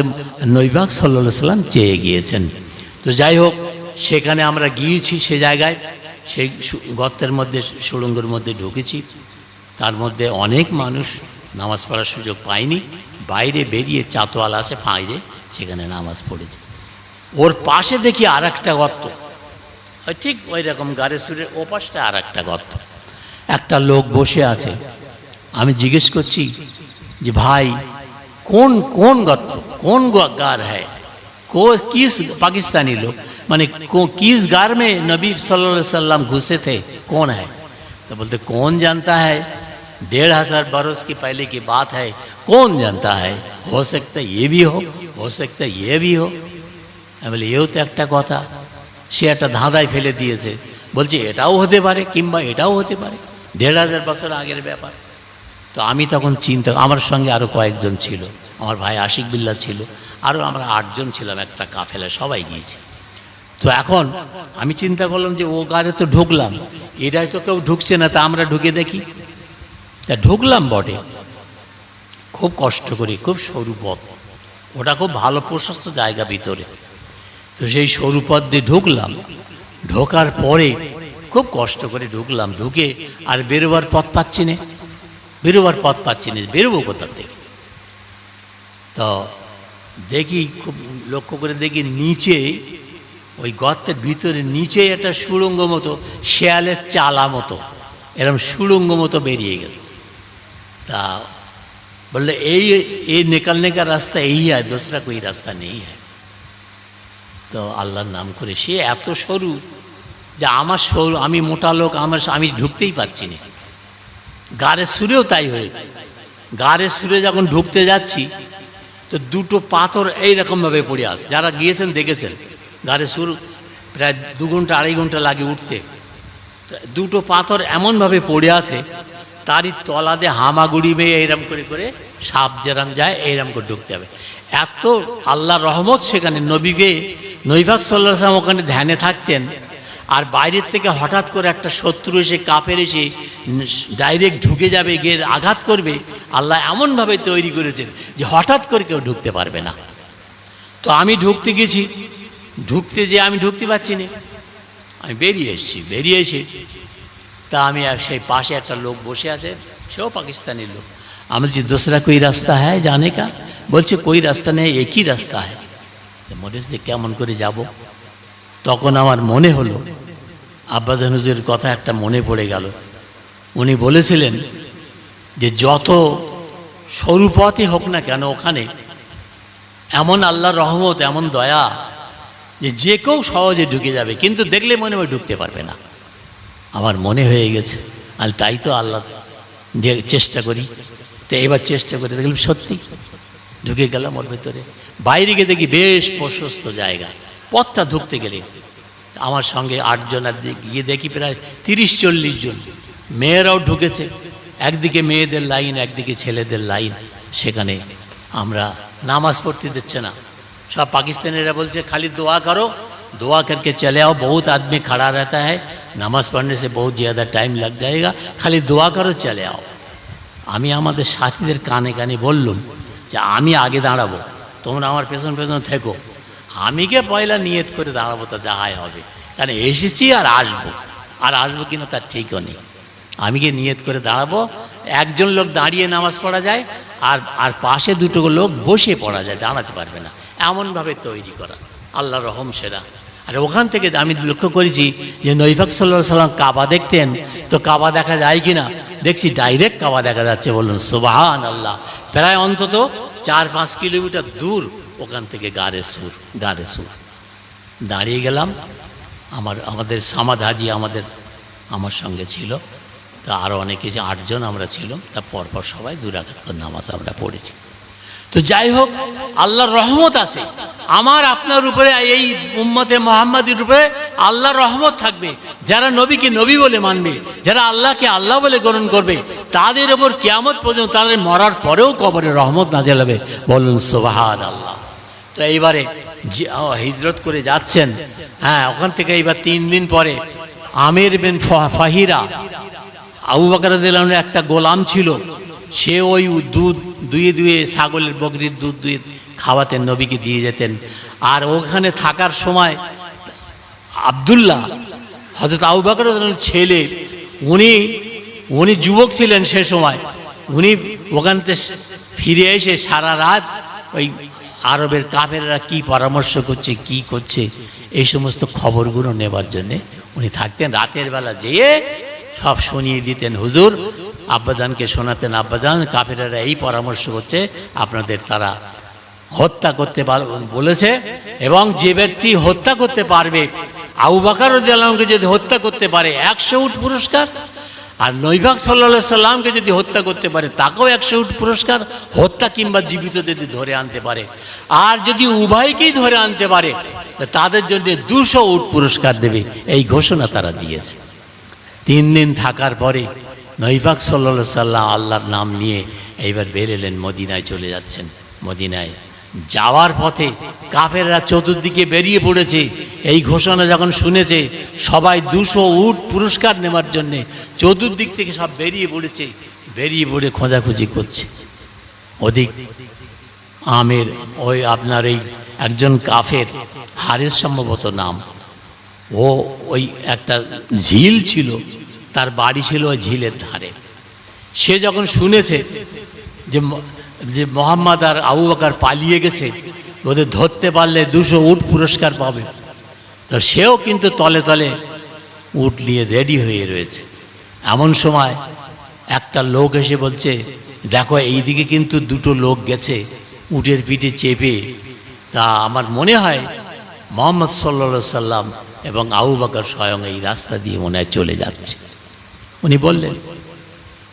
নবী পাক সাল্লাল্লাহু আলাইহি সাল্লাম চেয়ে গিয়েছেন। তো যাই হোক, সেখানে আমরা গিয়েছি, সে জায়গায় সেই গর্তের মধ্যে, সুড়ঙ্গের মধ্যে ঢুকেছি, তার মধ্যে অনেক মানুষ নামাজ পড়ার সুযোগ পায়নি, বাইরে বেরিয়ে চাতোয়াল আছে বাইরে, সেখানে নামাজ পড়েছে। ওর পাশে দেখি আর একটা গর্ত, ঠিক ওই রকম গাড়ি সুরের ওপাশটা আর একটা গর্ত, একটা লোক বসে আছে। আমি জিজ্ঞেস করছি যে ভাই কোন কোন গর্ত, কোন गार है, किस पाकिस्तानी लोग, माने किस गार में नबी सल्लल्लाहु अलैहि वसल्लम घुसे थे, कौन है? तो बोलते कौन जानता है, 1500 बरस की पहले की बात है, कौन जानता है, हो सकता है ये भी हो सकता है ये भी हो। আমি বলি এও তো একটা কথা, সে একটা ধাঁধায় ফেলে দিয়েছে, বলছে এটাও হতে পারে কিংবা এটাও হতে পারে, 1500 বছর আগের ব্যাপার। তো আমি তখন চিন্তা, আমার সঙ্গে আরও কয়েকজন ছিল, আমার ভাই আশিক বিল্লাহ ছিল, আরও আমরা 8 জন ছিলাম, একটা কাফেলা, সবাই গিয়েছি। তো এখন আমি চিন্তা করলাম যে ও গাড়ি তো ঢুকলাম, এটাই তো কেউ ঢুকছে না, তা আমরা ঢুকে দেখি। তা ঢুকলাম বটে, খুব কষ্ট করি, খুব সরু পথ, ওটা খুব ভালো প্রশস্ত জায়গা ভিতরে। তো সেই সরু পথ দিয়ে ঢুকলাম, ঢোকার পরে খুব কষ্ট করে ঢুকলাম, ঢুকে আর বেরোবার পথ পাচ্ছি না, বেরোবো কোথা থেকে। তো দেখি, খুব লক্ষ্য করে দেখি নিচে ওই গর্তের ভিতরে নিচে একটা সুড়ঙ্গ মতো, শেয়ালের চালা মতো এরকম সুড়ঙ্গ মতো বেরিয়ে গেছে। তা বললে এই निकलने का रास्ता यही है, दूसरा कोई रास्ता नहीं है। তো আল্লাহর নাম করে, সে এত সরু যে আমার সরু, আমি মোটা লোক, আমি ঢুকতেই পারছি না। গাড়ের সুরেও তাই হয়েছে। গাড়ের সুরে যখন ঢুকতে যাচ্ছি তো দুটো পাথর এইরকমভাবে পড়ে আসে, যারা গিয়েছেন দেখেছেন। গাড়ের সুর প্রায় 2 ঘন্টা 2.5 ঘন্টা লাগে উঠতে। দুটো পাথর এমনভাবে পড়ে আছে, তারই তলাতে হামাগুড়ি মেয়ে এইরকম করে করে সাপ যেরম যায় এইরকম করে ঢুকতে হবে। এত আল্লাহর রহমত সেখানে। নবী পাক সাল্লাল্লাহু আলাইহি ওয়াসাল্লাম ওখানে ধ্যানে থাকতেন, আর বাইরের থেকে হঠাৎ করে একটা শত্রু এসে, কাফের এসে ডাইরেক্ট ঢুকে যাবে, গিয়ে আঘাত করবে। আল্লাহ এমনভাবে তৈরি করেছেন যে হঠাৎ করে কেউ ঢুকতে পারবে না। তো আমি ঢুকতে গেছি, ঢুকতে যেয়ে আমি ঢুকতে পারছি না। আমি বেরিয়ে এসে তা আমি সেই পাশে একটা লোক বসে আছে, সেও পাকিস্তানের লোক। আমি বলছি दूसरा कोई রাস্তা হ্যাঁ জানে কা? বলছে कोई রাস্তা নেই, একই রাস্তা है। মরিস যে কেমন করে যাব? তখন আমার মনে হলো আব্বাজান হুজুরের কথা একটা মনে পড়ে গেল। উনি বলেছিলেন যে যত সরু পথই হোক না কেন, ওখানে এমন আল্লাহর রহমত, এমন দয়া যে কেউ সহজে ঢুকে যাবে, কিন্তু দেখলে মনে হয় ঢুকতে পারবে না। আমার মনে হয়ে গেছে, আর তাই তো আল্লাহ চেষ্টা করি। তো এবার চেষ্টা করে দেখলাম সত্যি ঢুকে গেলাম ওর ভেতরে। বাইরে গিয়ে দেখি বেশ প্রশস্ত জায়গা, পথটা ঢুকতে গেলে আমার সঙ্গে 8 জন, আর গিয়ে দেখি প্রায় 30-40 জন। মেয়েরাও ঢুকেছে, একদিকে মেয়েদের লাইন, একদিকে ছেলেদের লাইন। সেখানে আমরা নামাজ পড়তে দিচ্ছে না। सब पाकिस्तानीরা বলছে खाली दुआ करो, दुआ करके चले आओ, बहुत आदमी खड़ा रहता है, नमाज पढ़ने से बहुत ज़्यादा टाइम लग जाएगा, खाली दुआ करो चले आओ। আমি আমাদের সাথীদের কানে কানে বললাম যে আমি আগে দাঁড়াবো, তোমরা আমার পেছন পেছন থেকো। আমি কে পয়লা নিয়ত করে দাঁড়াবো, তা যাহাই হবে, কারণ এসেছি আর আসবো কিনা তার ঠিকও নেই। আমি কে নিয়ত করে দাঁড়াবো। একজন লোক দাঁড়িয়ে নামাজ পড়া যায়, আর পাশে দুটো লোক বসে পড়া যায়, দাঁড়াতে পারবে না, এমনভাবে তৈরি করা। আল্লাহর রহম সেরা। আর ওখান থেকে আমি লক্ষ্য করেছি যে নবী পাক সাল্লাল্লাহু আলাইহি ওয়াসাল্লাম কাবা দেখতেন, তো কাবা দেখা যায় কি না, দেখছি ডাইরেক্ট কাবা দেখা যাচ্ছে। বলুন সুবহানাল্লাহ। প্রায় অন্তত 4-5 কিলোমিটার দূর ওখান থেকে গাড়ে সুর দাঁড়িয়ে গেলাম। আমাদের সামাদ হাজি আমার সঙ্গে ছিল, তা আরও অনেকে, যে 8 জন আমরা ছিলাম। তা পরপর সবাই 2 রাকাত করে নামাজ আমরা পড়েছি। তো যাই হোক, আল্লাহর রহমত আছে আমার আপনার উপরে, এই উম্মতে মুহাম্মাদির উপরে আল্লাহর রহমত থাকবে। যারা নবীকে নবী বলে মানবে, যারা আল্লাহকে আল্লাহ বলে গ্রহণ করবে, তাদের ওপর কিয়ামত পর্যন্ত, তাদের মরার পরেও কবরে রহমত নাযিল হবে। বলুন সুবহানাল্লাহ। তো এইবারে হিজরত করে যাচ্ছেন, হ্যাঁ, ওখান থেকে এইবার 3 দিন পরে আমির বিন ফাহিরা, আবু বকর রাদিয়াল্লাহু আনহু একটা গোলাম ছিল, সে ওই দুধ দুয়ে ছাগলের বকরির দুধ দুয়ে খাওয়াতেন, নবীকে দিয়ে যেতেন। আর ওখানে থাকার সময় আব্দুল্লাহ, হযরত আবু বকর রাদিয়াল্লাহু আনহুর ছেলে, উনি যুবক ছিলেন সে সময়। উনি ওখান থেকে ফিরে এসে সারা রাত ওই আরবের কাফেররা কি পরামর্শ করছে, কি করছে, এই সমস্ত খবরগুলো নেবার জন্যে উনি থাকতেন। রাতের বেলা যেয়ে সব শুনিয়ে দিতেন, হুজুর আব্বাজানকে শোনাতেন, আব্বাজান কাফেররা এই পরামর্শ করছে, আপনাদের তারা হত্যা করতে বলেছে, এবং যে ব্যক্তি হত্যা করতে পারবে, আবু বকর রাদিয়াল্লাহু আনহুকে যদি হত্যা করতে পারে 100 উট পুরস্কার, আর নবী পাক সাল্লাল্লাহু আলাইহি সাল্লামকে যদি হত্যা করতে পারে তাকেও 100 উট পুরস্কার, হত্যা কিংবা জীবিত যদি ধরে আনতে পারে। আর যদি উভয়কেই ধরে আনতে পারে তাদের জন্য 200 উট পুরস্কার দেবে। এই ঘোষণা তারা দিয়েছে। 3 দিন থাকার পরে নবী পাক সাল্লাল্লাহু আলাইহি সাল্লাম আল্লাহর নাম নিয়ে এইবার বেরোলেন, মদিনায় চলে যাচ্ছেন। মদিনায় যাওয়ার পথে কাফেররা চতুর্দিকে বেরিয়ে পড়েছে। এই ঘোষণা যখন শুনেছে, সবাই 200 উট পুরস্কার নেওয়ার জন্যে চতুর্দিক থেকে সব বেরিয়ে পড়েছে। বেরিয়ে পড়ে খোঁজাখুঁজি করছে। ওদিক আমের ওই আপনার এই একজন কাফের, হারিস সম্ভবত নাম, ও ওই একটা ঝিল ছিল, তার বাড়ি ছিল ওই ঝিলের ধারে। সে যখন শুনেছে যে মোহাম্মদ আর আবু বকর পালিয়ে গেছে, ওদের ধরতে পারলে 200 উট পুরস্কার পাবে, তো সেও কিন্তু তলে তলে উট নিয়ে রেডি হয়ে রয়েছে। এমন সময় একটা লোক এসে বলছে, দেখো এইদিকে কিন্তু 2টো লোক গেছে উটের পিঠে চেপে। তা আমার মনে হয় মোহাম্মদ সাল্লাল্লাহু আলাইহি সাল্লাম এবং আবু বকর স্বয়ং এই রাস্তা দিয়ে মনে হয় চলে যাচ্ছে। উনি বললেন,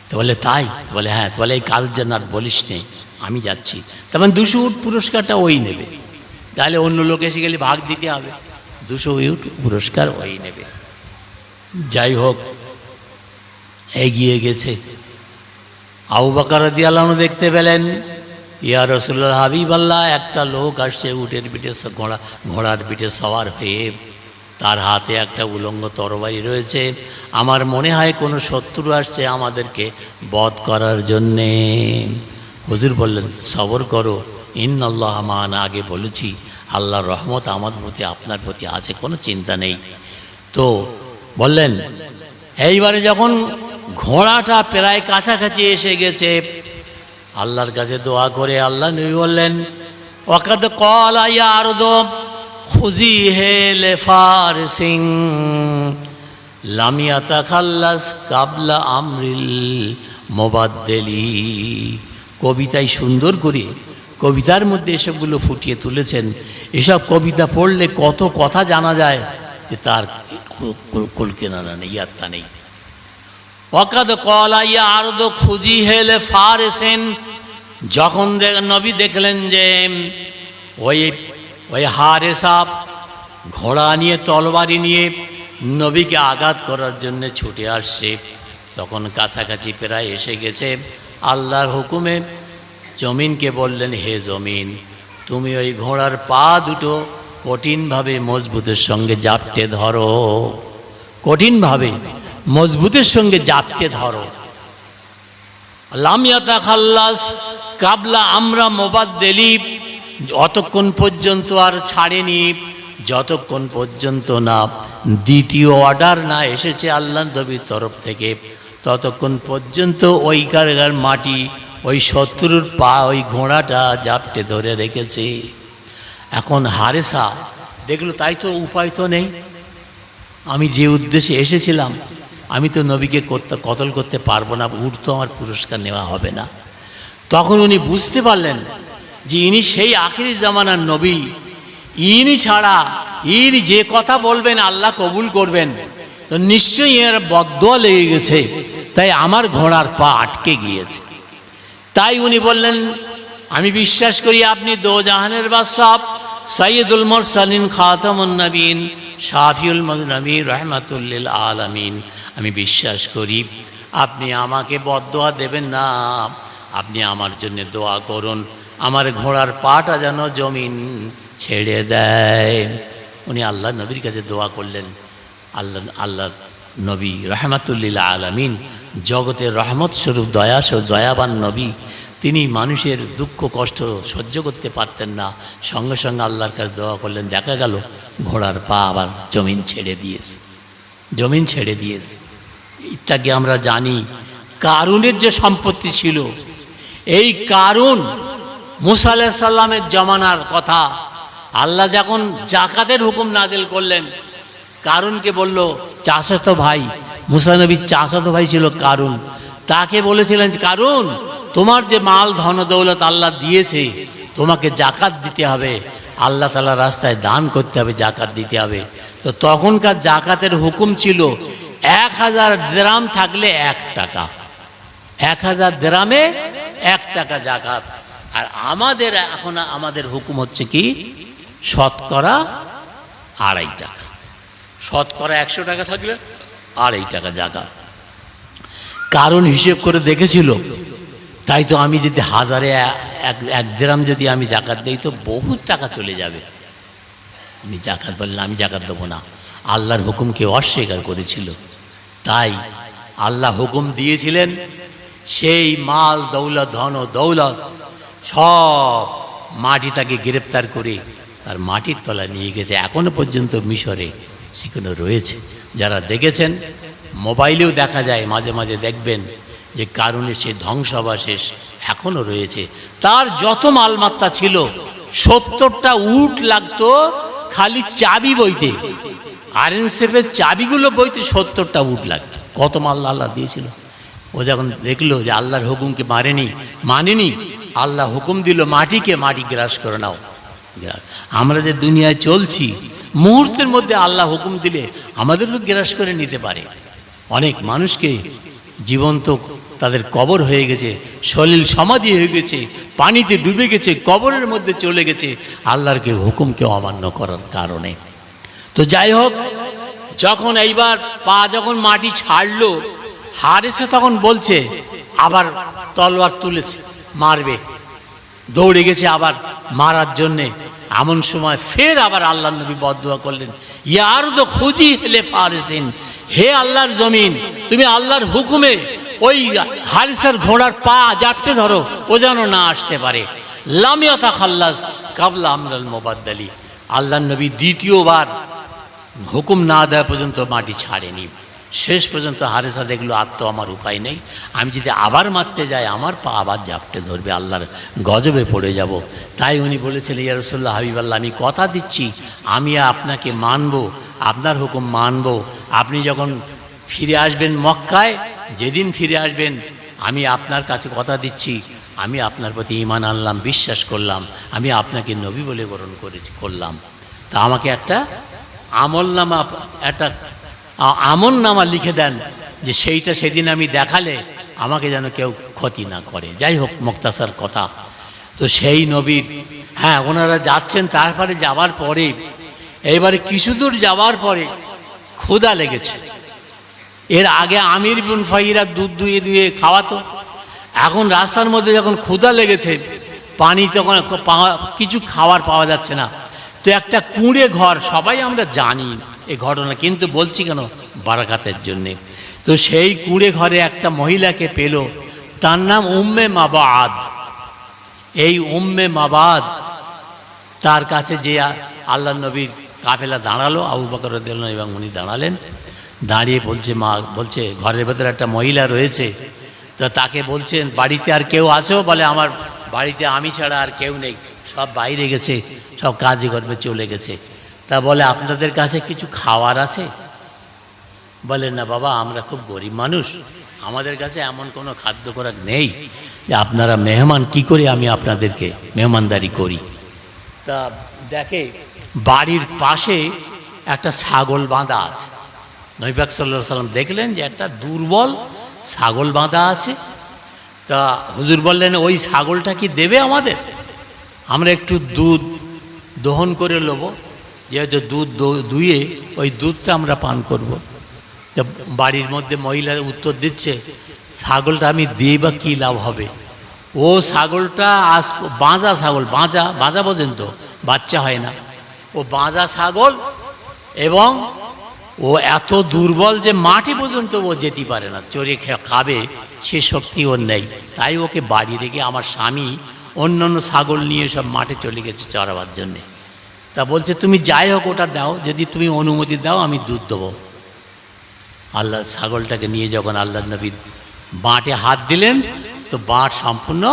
তো বলে তাই? তো বলে হ্যাঁ। তো বলে এই কারোর জন্য আর বলিস নেই, আমি যাচ্ছি। তেমন 200 উট পুরস্কারটা ওই নেবে, তাহলে অন্য লোক এসে গেলে ভাগ দিতে হবে, 200 উট পুরস্কার ওই নেবে। যাই হোক, এগিয়ে গেছে। আবু বকর রাদিয়াল্লাহু আনহু দেখতে পেলেন, ইয়া রাসূলুল্লাহ, হাবিবাল্লাহ, একটা লোক আসছে উটের পিঠে, ঘোড়ার পিঠে সওয়ার হয়ে, তার হাতে একটা উলঙ্গ তরবারি রয়েছে। আমার মনে হয় কোনো শত্রু আসছে আমাদেরকে বধ করার জন্যে। হুজুর বললেন, সবর করো, ইন্নাল্লাহ মা'ানা, আগে বলেছি আল্লাহর রহমত আমাদের প্রতি, আপনার প্রতি আছে, কোনো চিন্তা নেই। তো বললেন, এইবারে যখন ঘোড়াটা প্রায় কাছাকাছি এসে গেছে, আল্লাহর কাছে দোয়া করে আল্লাহ নবী বললেন, ওয়াকাদ ক্বালা ইয়া আরদু খুজি হে লিফারসিন লাম ইয়াতাখাল্লাস কাবলা আমরিল মুবাদ্দেলি। কবিতায় সুন্দর করে কবিতার মধ্যে এসবগুলো ফুটিয়ে তুলেছেন। এসব কবিতা পড়লে কত কথা জানা যায় যে তার কুলকিনারা নেই, ইয়াত্তা নেই। ওয়াকাদ ক্বালা ইয়া আরদু খুজি হে লিফারসিন, যখন নবী দেখলেন যে ওই হারেসা ঘোড়া নিয়ে, তলবারি নিয়ে নবীকে আঘাত করার জন্য ছুটে আসছে, তখন কাছাকাছি প্রায় এসে গেছে। আল্লাহর হুকুমে জমিনকে বললেন, হে জমিন, তুমি ওই ঘোড়ার পা দুটো কঠিনভাবে মজবুতের সঙ্গে জাপটে ধরো, কঠিনভাবে মজবুতের সঙ্গে জাপটে ধরো। লাম ইয়াতাখাল্লাস কাবলা আমরা মুবাদ্দেলি, অতক্ষণ পর্যন্ত আর ছাড়েনি, যতক্ষণ পর্যন্ত না দ্বিতীয় অর্ডার না এসেছে আল্লাহ নবীর তরফ থেকে, ততক্ষণ পর্যন্ত ওই কারগার মাটি, ওই শত্রুর পা, ওই ঘোড়াটা জাপটে ধরে রেখেছে। এখন হারেসা দেখলো, তাই তো উপায় তো নেই, আমি যে উদ্দেশ্যে এসেছিলাম, আমি তো নবীকে কতল করতে পারবো না, উট তো আমার পুরস্কার নেওয়া হবে না। তখন উনি বুঝতে পারলেন যে ইনি সেই আখিরি জামানার নবী, ইনি ছাড়া ইনি যে কথা বলবেন আল্লাহ কবুল করবেন, তো নিশ্চয়ই এর বদদোয়া লেগে গেছে, তাই আমার ঘোড়ার পা আটকে গিয়েছে। তাই উনি বললেন, আমি বিশ্বাস করি আপনি দোজাহানের বাদশাহ, সাইয়্যিদুল মুরসালিন, খাতামুন নবীন, শাফিউল মুযনিবিন, রাহমাতুল লিল আলামিন, আমি বিশ্বাস করি আপনি আমাকে বদদোয়া দেবেন না, আপনি আমার জন্য দোয়া করুন, আমার ঘোড়ার পাটা যেন জমিন ছেড়ে দেয়। উনি আল্লাহ নবীর কাছে দোয়া করলেন। আল্লাহ নবী রাহমাতুল লিল আলামিন, জগতের রহমত স্বরূপ দয়াবান নবী, তিনি মানুষের দুঃখ কষ্ট সহ্য করতে পারতেন না, সঙ্গে সঙ্গে আল্লাহর কাছে দোয়া করলেন, দেখা গেল ঘোড়ার পা আবার জমিন ছেড়ে দিয়েছে, জমিন ছেড়ে দিয়েছে। ইত্যাদি আমরা জানি কারুনের যে সম্পত্তি ছিল, এই কারুন মুসা আলাইহিস সালামের জমানার কথা, আল্লাহ যখন জাকাতের হুকুম নাজিল করলেন, কারুনকে বলল, চাচাতো ভাই, মুসা নবীর চাচাতো ভাই ছিল কারুন, তাকে বলেছিলেন, কারুন, তোমার যে মাল ধন দৌলত আল্লাহ দিয়েছে, তোমাকে জাকাত দিতে হবে, আল্লাহ তাআলার রাস্তায় দান করতে হবে, জাকাত দিতে হবে। তো তখনকার জাকাতের হুকুম ছিল 1000 দিরহাম থাকলে 1 টাকা, 1000 দিরহামে 1 টাকা জাকাত। আর আমাদের হুকুম হচ্ছে কি, শতকরা 2.5 টাকা, শতকরা 100 টাকা থাকলে 2.5 টাকা জাকাত। কারণ হিসেব করে দেখেছিল, তাই তো আমি যদি 1000-এ 1 দিরহাম যদি আমি জাকাত দিই তো বহুত টাকা চলে যাবে। আমি জাকাত বললাম, আমি জাকাত দেবো না, আল্লাহর হুকুমকে অস্বীকার করেছিল। তাই আল্লাহ হুকুম দিয়েছিলেন, সেই মাল দৌলত, ধন ও দৌলত সব মাটি তাকে গ্রেপ্তার করে তার মাটির তলায় নিয়ে গেছে। এখনো পর্যন্ত মিশরে সেখানে রয়েছে। যারা দেখেছেন, মোবাইলেও দেখা যায়, মাঝে মাঝে দেখবেন যে কারণে সে ধ্বংসাবশেষ এখনো রয়েছে। তার যত মালমাত্তা ছিল, 70টা উট লাগতো খালি চাবি বইতে, আরএনসেফের চাবিগুলো বইতে 70টা উট লাগতো। কত মাল আল্লাহ দিয়েছিল। ও যখন দেখলো যে আল্লাহর হুকুমকে মানেনি, আল্লাহ হুকুম দিল মাটিকে, মাটি গ্রাস করে নাও। আমরা যে দুনিয়ায় চলছি, মুহূর্তের মধ্যে আল্লাহ হুকুম দিলে আমাদেরও গ্রাস করে নিতে পারে। অনেক মানুষকে জীবন্ত তাদের কবর হয়ে গেছে, সলিল সমাধি হয়ে গেছে, পানিতে ডুবে গেছে, কবরের মধ্যে চলে গেছে আল্লাহর হুকুমকে অমান্য করার কারণে। তো যাই হোক, যখন এইবার পা যখন মাটি ছাড়লো, হারেসা তখন বলছে আবার তলোয়ার তুলেছে, মারবে, দৌড়ে গেছে আবার মারার জন্যে। এমন সময় ফের আবার আল্লাহ নবী বদদুয়া করলেন, ইয়ার তো খুঁজি হেলে ফারেসিন, হে আল্লাহর জমিন, তুমি আল্লাহর হুকুমে ওই হারিসার ঘোড়ার পা জাপটে ধরো, ও যেন না আসতে পারে। লামিয়াতা খাল্লাস কাবলা আমরাল মোবাদ্দালি। আল্লাহ নবী দ্বিতীয়বার হুকুম না দেওয়া পর্যন্ত মাটি ছাড়েনি। শেষ পর্যন্ত হারেসা দেখলো আর তো আমার উপায় নেই, আমি যদি আবার মারতে যাই আমার পা আবার জাপটে ধরবে, আল্লাহর গজবে পড়ে যাব। তাই উনি বলেছিলেন, ইয়া রাসূলুল্লাহ হাবিবাল্লাহ, আমি কথা দিচ্ছি আমি আপনাকে মানব, আপনার হুকুম মানব। আপনি যখন ফিরে আসবেন মক্কায়, যেদিন ফিরে আসবেন আমি আপনার কাছে কথা দিচ্ছি, আমি আপনার প্রতি ঈমান আনলাম, বিশ্বাস করলাম, আমি আপনাকে নবী বলে গ্রহণ করলাম। তা আমাকে একটা আমলনামা লিখে দেন, যে সেইটা সেদিন আমি দেখালে আমাকে যেন কেউ ক্ষতি না করে। যাই হোক, মুক্তাসার কথা। তো সেই নবীর, হ্যাঁ, ওনারা যাচ্ছেন, তারপরে যাওয়ার পরে এইবারে কিছু দূর যাওয়ার পরে ক্ষুধা লেগেছে। এর আগে আমির বিন ফাহিরা দুধ দুয়ে দুয়ে খাওয়াতো, এখন রাস্তার মধ্যে যখন ক্ষুধা লেগেছে, পানি তখন কিছু খাবার পাওয়া যাচ্ছে না। তো একটা কুঁড়ে ঘর, সবাই আমরা জানি এই ঘটনা, কিন্তু বলছি কেন, বারাকাতের জন্যে। তো সেই কুঁড়ে ঘরে একটা মহিলাকে পেল, তার নাম উম্মে মাবাদ। এই উম্মে মাবাদ তার কাছে যে আল্লাহ নবীর কাফেলা দাঁড়ালো, আবু বকর রাদিয়াল্লাহু এবং উনি দাঁড়ালেন, দাঁড়িয়ে বলছে, মা বলছে ঘরের ভেতরে একটা মহিলা রয়েছে, তো তাকে বলছেন বাড়িতে আর কেউ আছো? বলে আমার বাড়িতে আমি ছাড়া আর কেউ নেই, সব বাইরে গেছে, সব কাজে কর্মে চলে গেছে। তা বলে আপনাদের কাছে কিছু খাওয়ার আছে? বলেন না বাবা, আমরা খুব গরিব মানুষ, আমাদের কাছে এমন কোনো খাদ্য খোরাক নেই যে আপনারা মেহমান, কি করে আমি আপনাদেরকে মেহমানদারি করি। তা দেখে বাড়ির পাশে একটা ছাগল বাঁধা আছে। নবী পাক সাল্লাল্লাহু আলাইহি ওয়াসাল্লাম দেখলেন যে একটা দুর্বল ছাগল বাঁধা আছে। তা হুজুর বললেন, ওই ছাগলটা কি দেবে আমাদের? আমরা একটু দুধ দহন করে নেব, যেহেতু দুধ দুইয়ে ওই দুধটা আমরা পান করব। তা বাড়ির মধ্যে মহিলা উত্তর দিচ্ছে, ছাগলটা আমি দিই বা কী লাভ হবে? ও ছাগলটা বাঁজা ছাগল, বাঁজা পর্যন্ত বাচ্চা হয় না, ও বাঁজা ছাগল, এবং ও এত দুর্বল যে মাটি পর্যন্ত ও যেতে পারে না, চড়ে খাবে সে শক্তি ওর নেই। তাই ওকে বাড়ি রেখে আমার স্বামী অন্য ছাগল নিয়ে সব মাঠে চলে গেছে চড়াবার জন্যে। তা বলছে তুমি যাই হোক ওটা দাও, যদি তুমি অনুমতি দাও আমি দুধ দেবো। আল্লাহ ছাগলটাকে নিয়ে যখন আল্লাহ নবী বাঁটে হাত দিলেন, তো বাঁট সম্পূর্ণ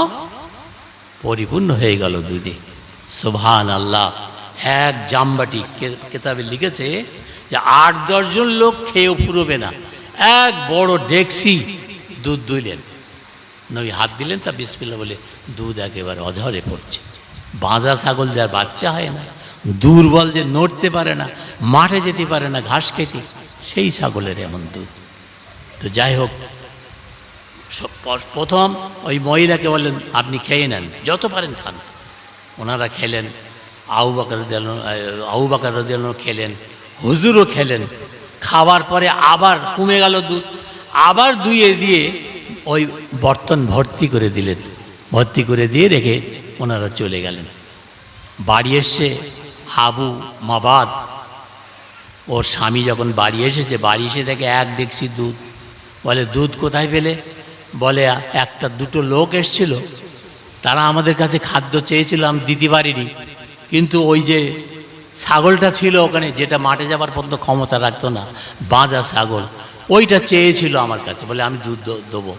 পরিপূর্ণ হয়ে গেল দুধে। সুবহান আল্লাহ। এক জামবাটি, কেতাবে লিখেছে যে ৮-১০ জন লোক খেয়েও ফুরোবে না, এক বড় ডেকসি দুধ দুইলেন, নবী হাত দিলেন, তা বিসমিল্লাহ বলে দুধ একেবারে অঝরে পড়ছে। বাঁজা ছাগল যার বাচ্চা হয় না, দুর্বল যে নড়তে পারে না, মাঠে যেতে পারে না ঘাস খেতে, সেই ছাগলের এমন দুধ। তো যাই হোক, প্রথম ওই মহিলাকে বললেন আপনি খেয়ে নেন, যত পারেন খান। ওনারা খেলেন, আবু বকর রাদিয়াল্লাহু খেলেন, হুজুরও খেলেন। খাওয়ার পরে আবার কমে গেল দুধ, আবার দুইয়ে দিয়ে ওই বর্তন ভর্তি করে দিলেন, ভর্তি করে দিয়ে রেখে ওনারা চলে গেলেন। বাড়ি এসছে আবু মাবাদ, ওর স্বামী যখন বাড়ি এসেছে, বাড়ি এসে দেখে এক ডেকসি দুধ। বলে দুধ কোথায় পেলে? বলে একটা দুটো লোক এসছিল, তারা আমাদের কাছে খাদ্য চেয়েছিল, আমি দিতে পারিনি, কিন্তু ওই যে ছাগলটা ছিল ওখানে, যেটা মাঠে যাবার পর্যন্ত ক্ষমতা রাখতো না, বাঁজা ছাগল, ওইটা চেয়েছিল আমার কাছে, বলে আমি দুধ দেবো।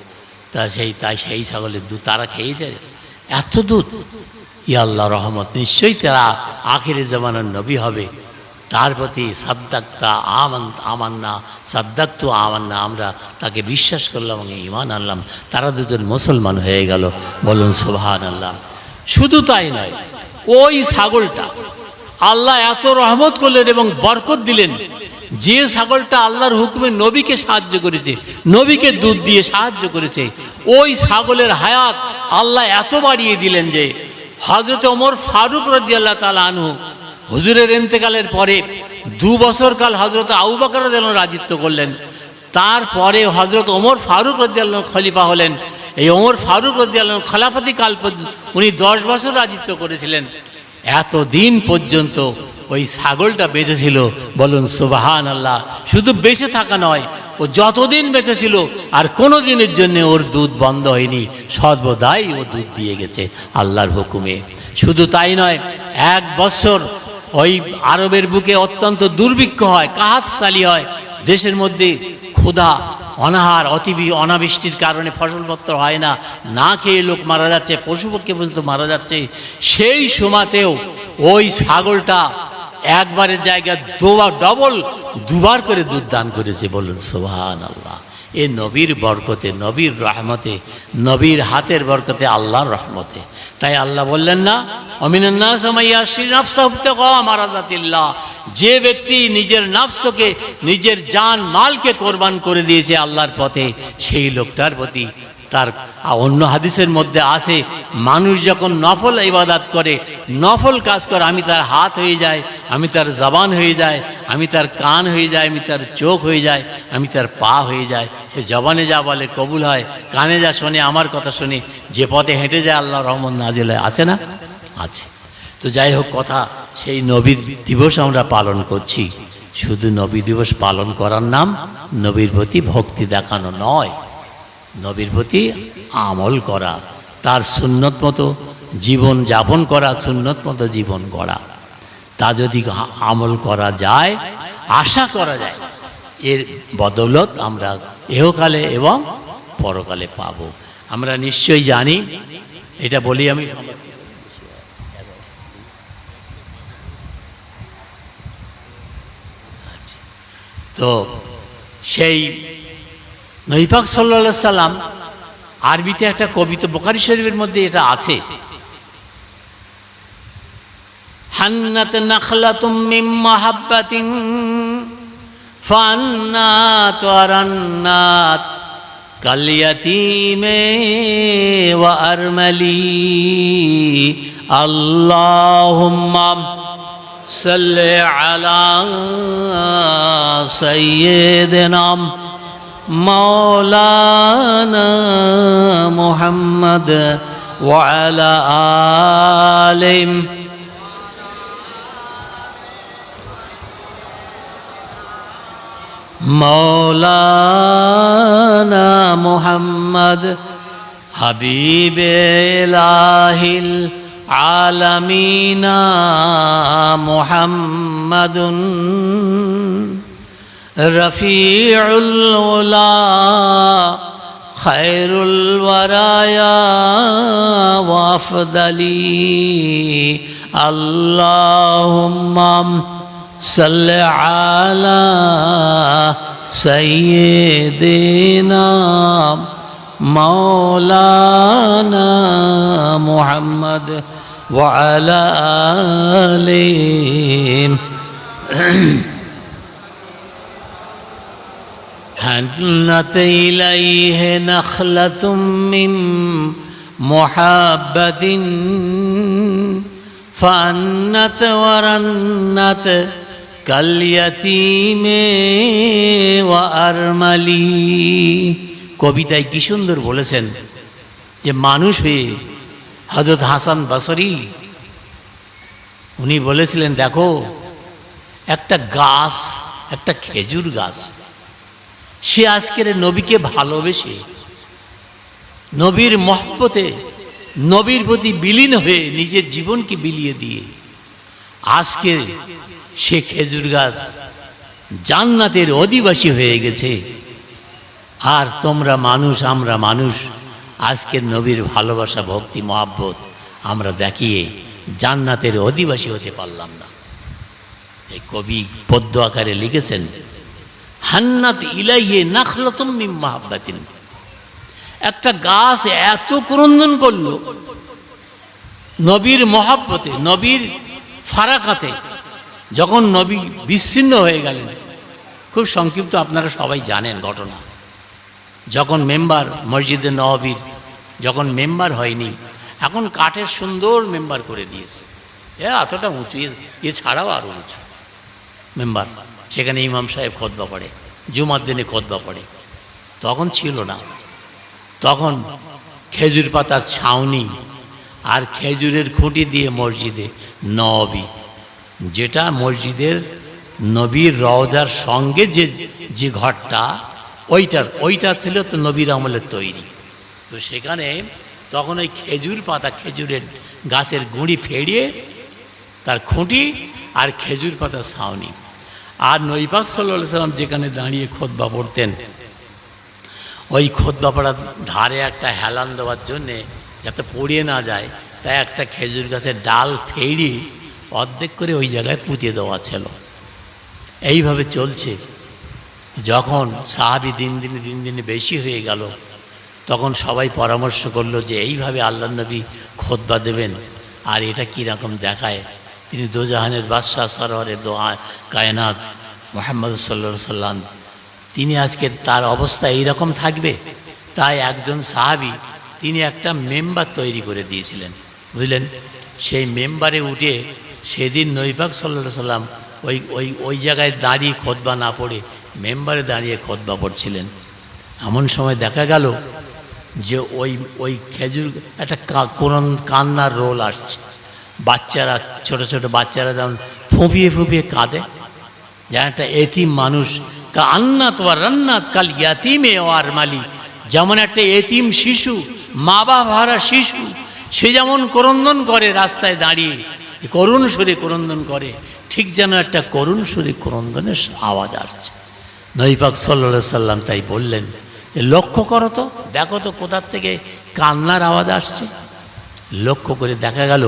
তাই সেই ছাগলের দুধ তারা খেয়েছে। এত দুধ, ইয়া আল্লাহ রহমত, নিশ্চয়ই তারা আখিরে জামানার নবী হবে, তার প্রতি সাদ্দাক্তা আমান্না, সাদ্দাক্তু আমান্না, আমরা তাকে বিশ্বাস করলাম এবং ঈমান আনলাম। তারা দুজন মুসলমান হয়ে গেল, বলুন সুবহানাল্লাহ। শুধু তাই নয়, ওই ছাগলটা আল্লাহ এত রহমত করলেন এবং বরকত দিলেন, যে ছাগলটা আল্লাহর হুকুমে নবীকে সাহায্য করেছে, নবীকে দুধ দিয়ে সাহায্য করেছে, ওই ছাগলের হায়াত আল্লাহ এত বাড়িয়ে দিলেন যে হযরত ওমর ফারুক রাদিয়াল্লাহু তাআলা আনহু হুজুরের ইন্তেকালের পরে 2 বছর কাল হযরত আবু বকর রাদিয়াল্লাহু আনহু রাজত্ব করলেন। তারপরে হযরত ওমর ফারুক রাদিয়াল্লাহু আনহু খলিফা হলেন। এই ওমর ফারুক রাদিয়াল্লাহু আনহু খেলাফতি কাল উনি 10 বছর রাজত্ব করেছিলেন। এতদিন পর্যন্ত ওই ছাগলটা বেঁচে ছিল, বলুন সুবহানাল্লাহ। শুধু বেঁচে থাকা নয়, ও যতদিন বেঁচে ছিল আর কোনো দিনের জন্য ওর দুধ বন্ধ হয়নি, সর্বদাই ও দুধ দিয়ে গেছে আল্লাহর হুকুমে। শুধু তাই নয়, 1 বছর ওই আরবের বুকে অত্যন্ত দুর্ভিক্ষ হয়, কাহাতসালি হয়, দেশের মধ্যে ক্ষুধা অনাহার অনাবৃষ্টির কারণে ফসলপত্র হয় না, না খেয়ে লোক মারা যাচ্ছে, পশুপক্ষী পর্যন্ত মারা যাচ্ছে। সেই সময়তেও ওই ছাগলটা একবারের জায়গায় দুবার করে দুধ দান করেছে, বলুন সুবহানাল্লাহ। এ নবীর বরকতে, নবীর রহমতে, নবীর হাতের বরকতে, আল্লাহর রহমতে। তাই আল্লাহ বললেন না, অমিনান নাস মান ইয়াশরি নাফসাহু ইবতিগা মারাদাতিল্লাহ, যে ব্যক্তি নিজের নফসকে, নিজের জান মালকে কোরবান করে দিয়েছে আল্লাহর পথে, সেই লোকটার প্রতি তার অন্য হাদিসের মধ্যে আছে, মানুষ যখন নফল ইবাদত করে, নফল কাজ করে, আমি তার হাত হয়ে যায়, আমি তার জবান হয়ে যায়, আমি তার কান হয়ে যায়, আমি তার চোখ হয়ে যায়, আমি তার পা হয়ে যায়। সে জবানে যা বলে কবুল হয়, কানে যা শোনে আমার কথা শুনে, যে পথে হেঁটে যায় আল্লাহ রহমত নাজিল হয়। আছে না? আছে। তো যাই হোক, কথা সেই নবীর দিবস আমরা পালন করছি। শুধু নবী দিবস পালন করার নাম নবীর প্রতি ভক্তি দেখানো নয়, নবীর প্রতি আমল করা, তার সুন্নত মতো জীবন যাপন করা, সুন্নত মতো জীবন গড়া। তা যদি আমল করা যায়, আশা করা যায়, এর বদৌলত আমরা এহকালে এবং পরকালে পাব। আমরা নিশ্চয়ই জানি, এটা বলি আমি, তো সেই নবী পাক সাল্লাল্লাহু আলাইহি সাল্লাম আরবিতে একটা কবিতা, বুখারী শরীফের মধ্যে এটা আছে, হান্নাত নাখলাতুম মিন মাহাব্বাতিন ফান্নাত ওয়ারান্নাত কাল ইয়াতীমে ওয়া আরমালি আল্লাহুম্মা সাল্লি আলা সাইয়্যিদিনা মাওলানা মুহাম্মদ ওয়া আলা আলিহি মাওলানা মুহাম্মদ হাবিবে ইলাহিল আলামিনা মুহাম্মাদুন রফিউল উলা খায়রুল ওয়ারায়া ওয়া আফদালি আল্লাহুম্মা সাল্লি আলা সাইয়্যিদিনা মাওলানা মুহাম্মদ ওয়া আলা আলিহি হান্নাত ইলাইহি নাখলাতুম মিন মুহাব্বাতিন ফান্নাত ওয়ারান্নাত কাল ইয়াতীমে ওয়া আরমালি। কবিতায় কি সুন্দর বলেছেন যে মানুষ হয়ে হযরত হাসান বসরি উনি বলেছিলেন, দেখো একটা গাছ, একটা খেজুর গাছ, সে আজকের নবীকে ভালোবেসে, নবীর মহব্বতে, নবীর প্রতি বিলীন হয়ে নিজের জীবনকে বিলিয়ে দিয়ে আজকে সে খেজুর গাছ জান্নাতের অধিবাসী হয়ে গেছে। আর তোমরা মানুষ, আমরা মানুষ, আজকের নবীর ভালোবাসা, ভক্তি, মহব্বত আমরা দেখিয়ে জান্নাতের অধিবাসী হতে পারলাম না। এই কবি পদ্য আকারে লিখেছেন, হান্নাত ইলাইহি নাখলাতুম মিন মাহাব্বাতিন, একটা গাছ এত ক্রন্দন করলো নবীর মহব্বতে, নবীর ফারাকাতে, যখন নবী বিচ্ছিন্ন হয়ে গেলেন, খুব সংক্ষিপ্ত আপনারা সবাই জানেন ঘটনা, যখন মেম্বার মসজিদে নববীর যখন মেম্বার হয়নি, এখন কাঠের সুন্দর মেম্বার করে দিয়েছে, এতটা উঁচু, এছাড়াও আরও উঁচু মেম্বার, সেখানে ইমাম সাহেব খুতবা পড়ে, জুমার দিনে খুতবা পড়ে। তখন ছিল না, তখন খেজুর পাতার ছাউনি আর খেজুরের খুঁটি দিয়ে মসজিদে নববী, যেটা মসজিদের নবীর রওজার সঙ্গে যে ঘরটা, ওইটা ছিল তো নবীর আমলের তৈরি। তো সেখানে তখন ওই খেজুর পাতা, খেজুরের গাছের গুঁড়ি ফেড়িয়ে তার খুঁটি আর খেজুর পাতার ছাউনি, আর নবী পাক সাল্লাল্লাহু আলাইহি সাল্লাম যেখানে দাঁড়িয়ে খুতবা পড়তেন, ওই খুতবা পড়ার ধারে একটা হেলান দেওয়ার জন্যে যাতে পড়িয়ে না যায়, তাই একটা খেজুর গাছের ডাল ফেড়িয়ে অর্ধেক করে ওই জায়গায় পুঁতে দেওয়া ছিল। এইভাবে চলছে। যখন সাহাবী দিন দিনে বেশি হয়ে গেল, তখন সবাই পরামর্শ করলো যে এইভাবে আল্লাহ নবী খুতবা দেবেন, আর এটা কীরকম দেখায়, তিনি দোজাহানের বাদশাহ সরওয়ারে দো কায়নাত মুহাম্মদ সাল্লাল্লাহু আলাইহি সাল্লাম, তিনি আজকে তার অবস্থা এইরকম থাকবে। তাই একজন সাহাবী তিনি একটা মেম্বার তৈরি করে দিয়েছিলেন, বুঝলেন। সেই মেম্বারে উঠে সেদিন নবী পাক সাল্লাল্লাহু আলাইহি সাল্লাম ওই জায়গায় দাঁড়িয়ে খুতবা না পড়ে মেম্বারে দাঁড়িয়ে খুতবা পড়ছিলেন। এমন সময় দেখা গেল যে ওই খেজুর একটা কান্নার রোল আসছে, বাচ্চারা, ছোট ছোট বাচ্চারা যেমন ফুঁপিয়ে কাঁদে, যেন একটা এতিম মানুষ, কান্নাত ওয়া রান্নাত কাল ইয়াতিমে ওয়ার মালি, যেমন একটা এতিম শিশু, মা বাবা হারা শিশু, সে যেমন ক্রন্দন করে রাস্তায় দাঁড়িয়ে, করুণ সুরে ক্রন্দন করে, ঠিক যেন একটা করুণ সুরে ক্রন্দনের আওয়াজ আসছে। নবী পাক সাল্লাল্লাহু আলাইহি সাল্লাম তাই বললেন, লক্ষ্য করো তো, দেখো তো কোথার থেকে কান্নার আওয়াজ আসছে। লক্ষ্য করে দেখা গেল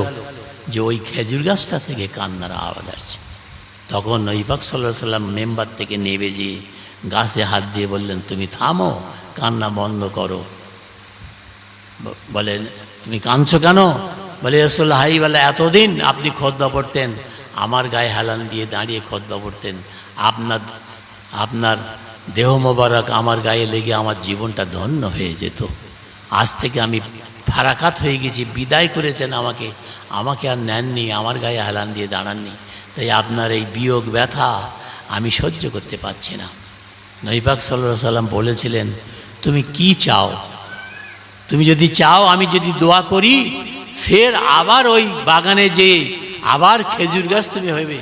যে ওই খেজুর গাছটা থেকে কান্নার আওয়াজ আসছে। তখন নবী পাক সাল্লাল্লাহু আলাইহি সাল্লাম মেম্বার থেকে নেমে যেয়ে গাছে হাত দিয়ে বললেন, তুমি থামো, কান্না বন্ধ করো। বলেন, তুমি কাঁদছো কেন? বলে, রাসূলুল্লাহ বলে, এতদিন আপনি খুতবা পড়তেন, আমার গায়ে হেলান দিয়ে দাঁড়িয়ে খুতবা পড়তেন, আপনার দেহ মোবারক আমার গায়ে লেগে আমার জীবনটা ধন্য হয়ে যেত। আজ থেকে আমি ফারাকাত হয়ে গেছি, বিদায় করেছেন আমাকে আর নেননি, আমার গায়ে হেলান দিয়ে দাঁড়াননি, তাই আপনার এই বিয়োগ ব্যথা আমি সহ্য করতে পারছি না। নবী পাক সাল্লাল্লাহু আলাইহি সাল্লাম বলেছিলেন, তুমি কি চাও? তুমি যদি চাও আমি যদি দোয়া করি, ফের আবার ওই বাগানে যেয়ে আবার খেজুর গাছ তুমি হইবে,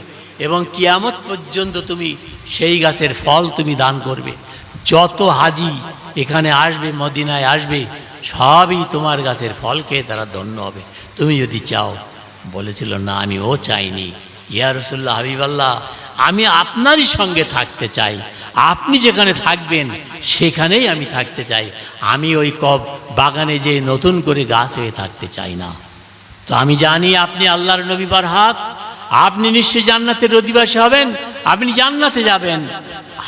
এবং কিয়ামত পর্যন্ত তুমি সেই গাছের ফল তুমি দান করবে। যত হাজি এখানে আসবে, মদিনায় আসবে, সবই তোমার গাছের ফল খেয়ে তারা ধন্য হবে, তুমি যদি চাও। বলেছিল, না, আমি ও চাইনি, ইয়া রাসূলুল্লাহ, হাবিবাল্লাহ, আমি আপনারই সঙ্গে থাকতে চাই, আপনি যেখানে থাকবেন সেখানেই আমি থাকতে চাই, আমি ওই বাগানে যে নতুন করে গাছ হয়ে থাকতে চাই না। তো আমি জানি আপনি আল্লাহর নবী বারহাক, আপনি নিশ্চয়ই জান্নাতের অধিবাসী হবেন, আপনি জান্নাতে যাবেন।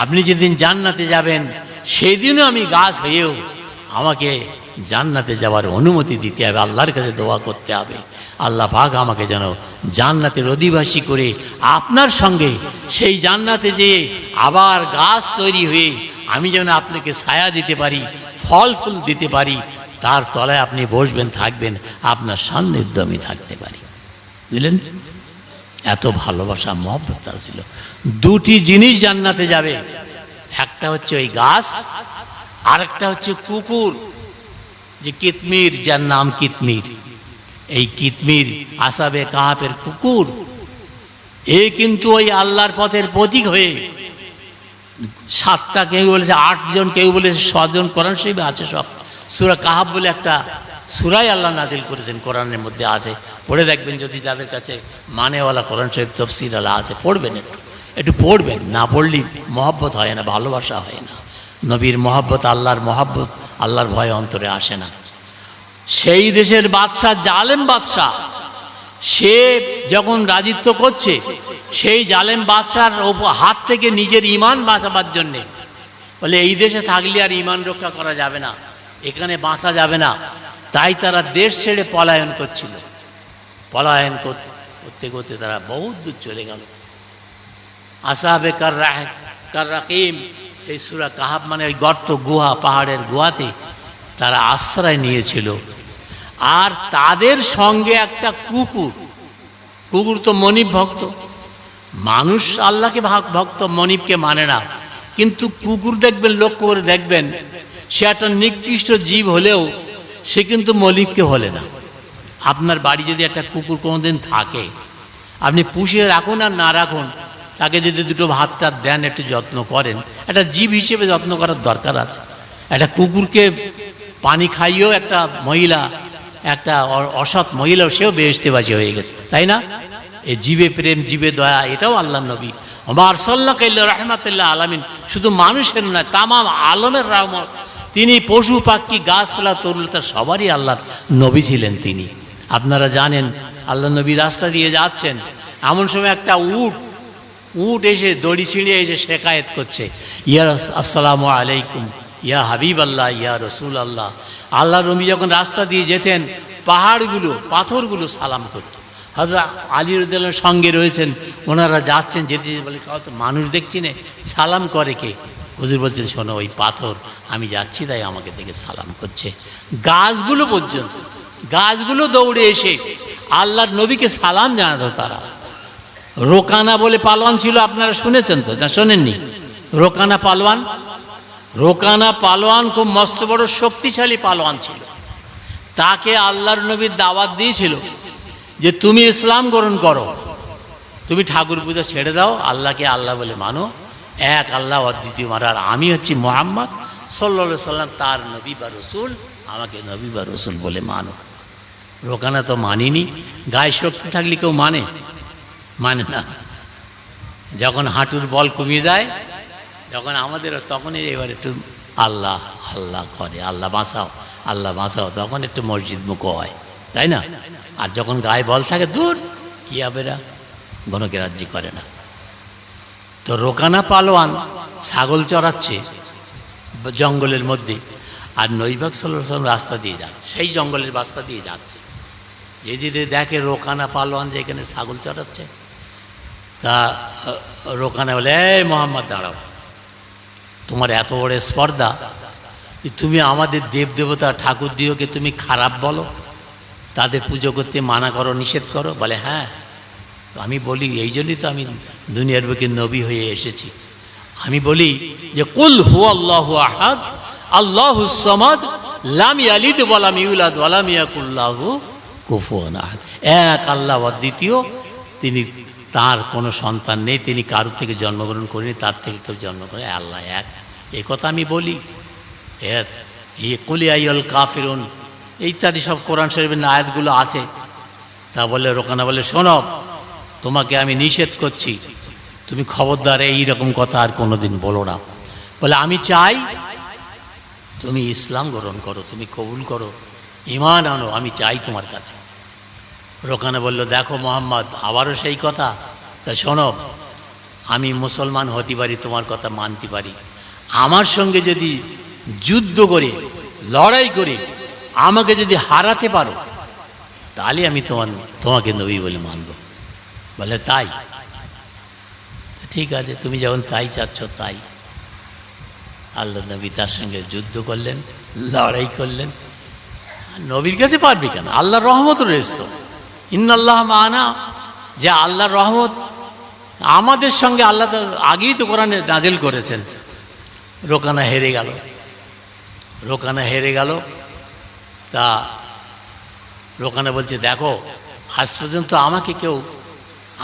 আপনি যেদিন জান্নাতে যাবেন সেদিনও আমি গাছ হয়েও আমাকে জান্নাতে যাওয়ার অনুমতি দিতে হবে, আল্লাহর কাছে দোয়া করতে হবে, আল্লাহ পাক আমাকে যেন জান্নাতের অধিবাসী করে আপনার সঙ্গে সেই জান্নাতে যেয়ে আবার গাছ তৈরি হয়ে আমি যেন আপনাকে ছায়া দিতে পারি, ফল ফুল দিতে পারি, তার তলায় আপনি বসবেন, থাকবেন, আপনার সান্নিধ্য আমি থাকতে পারি। বুঝলেন, এত ভালোবাসা মহব্বত তার ছিল। দুটি জিনিস জান্নাতে যাবে, একটা হচ্ছে ওই গাছ, আর একটা হচ্ছে কুকুর, যে কিতমির, যার নাম কিতমির। এই কিতমির আসাবে কাহাফের কুকুর, এ কিন্তু ওই আল্লাহর পথের প্রতীক হয়ে 7টা, কেউ বলেছে 8 জন, কেউ বলেছে 6 জন, কোরআন শরীফে আছে সব। সূরা কাহাফ বলে একটা সূরাই আল্লাহ নাজিল করেছেন, কোরআনের মধ্যে আছে, পড়ে দেখবেন, যদি যাদের কাছে মানেওয়ালা কোরআন শরীফ তফসির আলা আছে, পড়বেন, একটু পড়বেন, না পড়লেই মহব্বত হয় না, ভালোবাসা হয় না, নবীর মহব্বত, আল্লাহর মহব্বত, আল্লাহর ভয় অন্তরে আসে না। সেই দেশের বাদশাহ, জালেম বাদশাহ, সে যখন রাজিত্ব করছে, সেই জালেম বাদশার হাত থেকে নিজের ঈমান বাঁচাবার জন্যে বলে, এই দেশে থাকলে আর ঈমান রক্ষা করা যাবে না, এখানে বাঁচা যাবে না, তাই তারা দেশ ছেড়ে পলায়ন করছিল। পলায়ন করতে করতে তারা বহুত দূর চলে গেল। আসহাবে কাররাকিম, এই সূরা কাহাফ মানে ওই গর্ত, গুহা, পাহাড়ের গুহাতে তারা আশ্রয় নিয়েছিল। আর তাদের সঙ্গে একটা কুকুর, কুকুর তো মনিব ভক্ত, মানুষ আল্লাহকে ভক্ত, মনিবকে মানে না, কিন্তু কুকুর দেখবেন, লক্ষ্য করে দেখবেন, সে একটা নিকৃষ্ট জীব হলেও সে কিন্তু মনিবকে বলে না। আপনার বাড়ি যদি একটা কুকুর কোনোদিন থাকে, আপনি পুষিয়ে রাখুন আর না রাখুন, তাকে যদি দুটো ভাত টাত দেন, একটু যত্ন করেন, একটা জীব হিসেবে যত্ন করার দরকার আছে। একটা কুকুরকে পানি খাইয়েও একটা মহিলা, একটা অসৎ মহিলাও সেও বেহেশতেবাসী হয়ে গেছে, তাই না? এই জীবে প্রেম, জীবে দয়া, এটাও আল্লাহর নবী। ওমা আরসালনাকা ইল্লা রাহমাতাল আলামিন, শুধু মানুষের নয়, তামাম আলমের রহমত তিনি। পশু পাখি, গাছপালা, তরুলতা সবারই আল্লাহর নবী ছিলেন তিনি। আপনারা জানেন আল্লাহ নবী রাস্তা দিয়ে যাচ্ছেন, এমন সময় একটা উট এসে দড়ি ছিঁড়ে এসে শেকায়েত করছে, ইয়া আসসালামু আলাইকুম ইয়া হাবিব আল্লাহ, ইয়া রসুল আল্লাহ। আল্লাহ নবী যখন রাস্তা দিয়ে যেতেন, পাহাড়গুলো, পাথরগুলো সালাম করত। হযরত আলী রাদিয়াল্লাহু সঙ্গে রয়েছেন, ওনারা যাচ্ছেন, যেতে বলে কাউ তো মানুষ দেখছি না, সালাম করে কে? হুজুর বলছেন, শোনো, ওই পাথর, আমি যাচ্ছি তাই আমাকে দেখে সালাম করছে। গাছগুলো পর্যন্ত, গাছগুলো দৌড়ে এসে আল্লাহর নবীকে সালাম জানাতো তারা। রোকানা বলে পালোয়ান ছিল, আপনারা শুনেছেন তো, না শোনেননি? রোকানা পালোয়ান, রোকানা পালোয়ান খুব মস্ত বড় শক্তিশালী পালোয়ান ছিল। তাকে আল্লাহর নবীর দাওয়াত দিয়েছিল যে তুমি ইসলাম গ্রহণ করো, তুমি ঠাকুর পূজা ছেড়ে দাও, আল্লাহকে আল্লাহ বলে মানো, এক আল্লাহ অদ্বিতীয় মানো, আর আমি হচ্ছি মুহাম্মদ সাল্লাল্লাহু আলাইহি সাল্লাম তার নবী বা রসুল, আমাকে নবী বা রসুল বলে মানো। রোকানা তো মানিনি। গায়ে শক্তি থাকলে কেউ মানে না। যখন হাঁটুর বল কমিয়ে যায়, যখন আমাদের, তখনই এবার একটু আল্লাহ আল্লাহ করে, আল্লাহ বাঁচাও, আল্লাহ বাঁচাও, তখন একটু মসজিদ মুখ হয়, তাই না? আর যখন গায়ে বল থাকে, দূর কি আবেরা, গণগ্রাহ্য করে না। তো রোকানা পালোয়ান ছাগল চড়াচ্ছে জঙ্গলের মধ্যে, আর নবী পাক সাল্লাল্লাহু আলাইহি ওয়াসাল্লাম রাস্তা দিয়ে যাচ্ছে, সেই জঙ্গলের রাস্তা দিয়ে যাচ্ছে। এই যে দেখে রোকানা পালোয়ান যেখানে ছাগল চড়াচ্ছে, তা রোকানা বলে, এই মোহাম্মদ দাঁড়াও, তোমার এত বড় স্পর্ধা, তুমি আমাদের দেবদেবতা ঠাকুর দিওকে তুমি খারাপ বলো, তাদের পুজো করতে মানা করো, নিষেধ করো? বলে হ্যাঁ, আমি বলি, এই জন্যই তো আমি দুনিয়ার বুকে নবী হয়ে এসেছি। আমি বলি যে কুল হুয়াল্লাহু আহাদ আল্লাহুস সামাদ লাম ইয়ালিদ ওয়া লাম ইউলাদ ওয়া লাম ইয়াকুল লাহু কুফুয়ান আহাদ। এক আল্লাহ অদ্বিতীয়, তিনি, তার কোনো সন্তান নেই, তিনি কারোর থেকে জন্মগ্রহণ করেনি, তার থেকে কেউ জন্ম করে, আল্লাহ এক, এই কথা আমি বলি। কুল ইয়া আইয়ুহাল কাফিরুন ইত্যাদি সব কোরআন শরীফের আয়াতগুলো আছে। তা বলে রোকানা বলে, শোনো, তোমাকে আমি নিষেধ করছি, তুমি খবরদার এইরকম কথা আর কোনোদিন বলো না। বলে আমি চাই তুমি ইসলাম গ্রহণ করো, তুমি কবুল করো, ঈমান আনো, আমি চাই তোমার কাছে। রোকানা বলল, দেখো মোহাম্মদ, আবারও সেই কথা, তা শোনো, আমি মুসলমান হতে পারি, তোমার কথা মানতে পারি, আমার সঙ্গে যদি যুদ্ধ করে, লড়াই করে আমাকে যদি হারাতে পারো, তাহলে আমি তোমাকে নবী বলে মানব। বলে তাই? ঠিক আছে, তুমি যখন তাই চাচ্ছ তাই। আল্লাহ নবী তার সঙ্গে যুদ্ধ করলেন, লড়াই করলেন। নবীর কাছে পারবি কেন? আল্লাহর রহমত রয়েছে, ইন্নাল্লাহ মানা, যে আল্লাহর রহমত আমাদের সঙ্গে, আল্লাহ তো আগেই তো কোরআনে নাজিল করেছেন। রোকানা হেরে গেল, রোকানা হেরে গেল। তা রোকানা বলছে, দেখো, আজ পর্যন্ত আমাকে কেউ,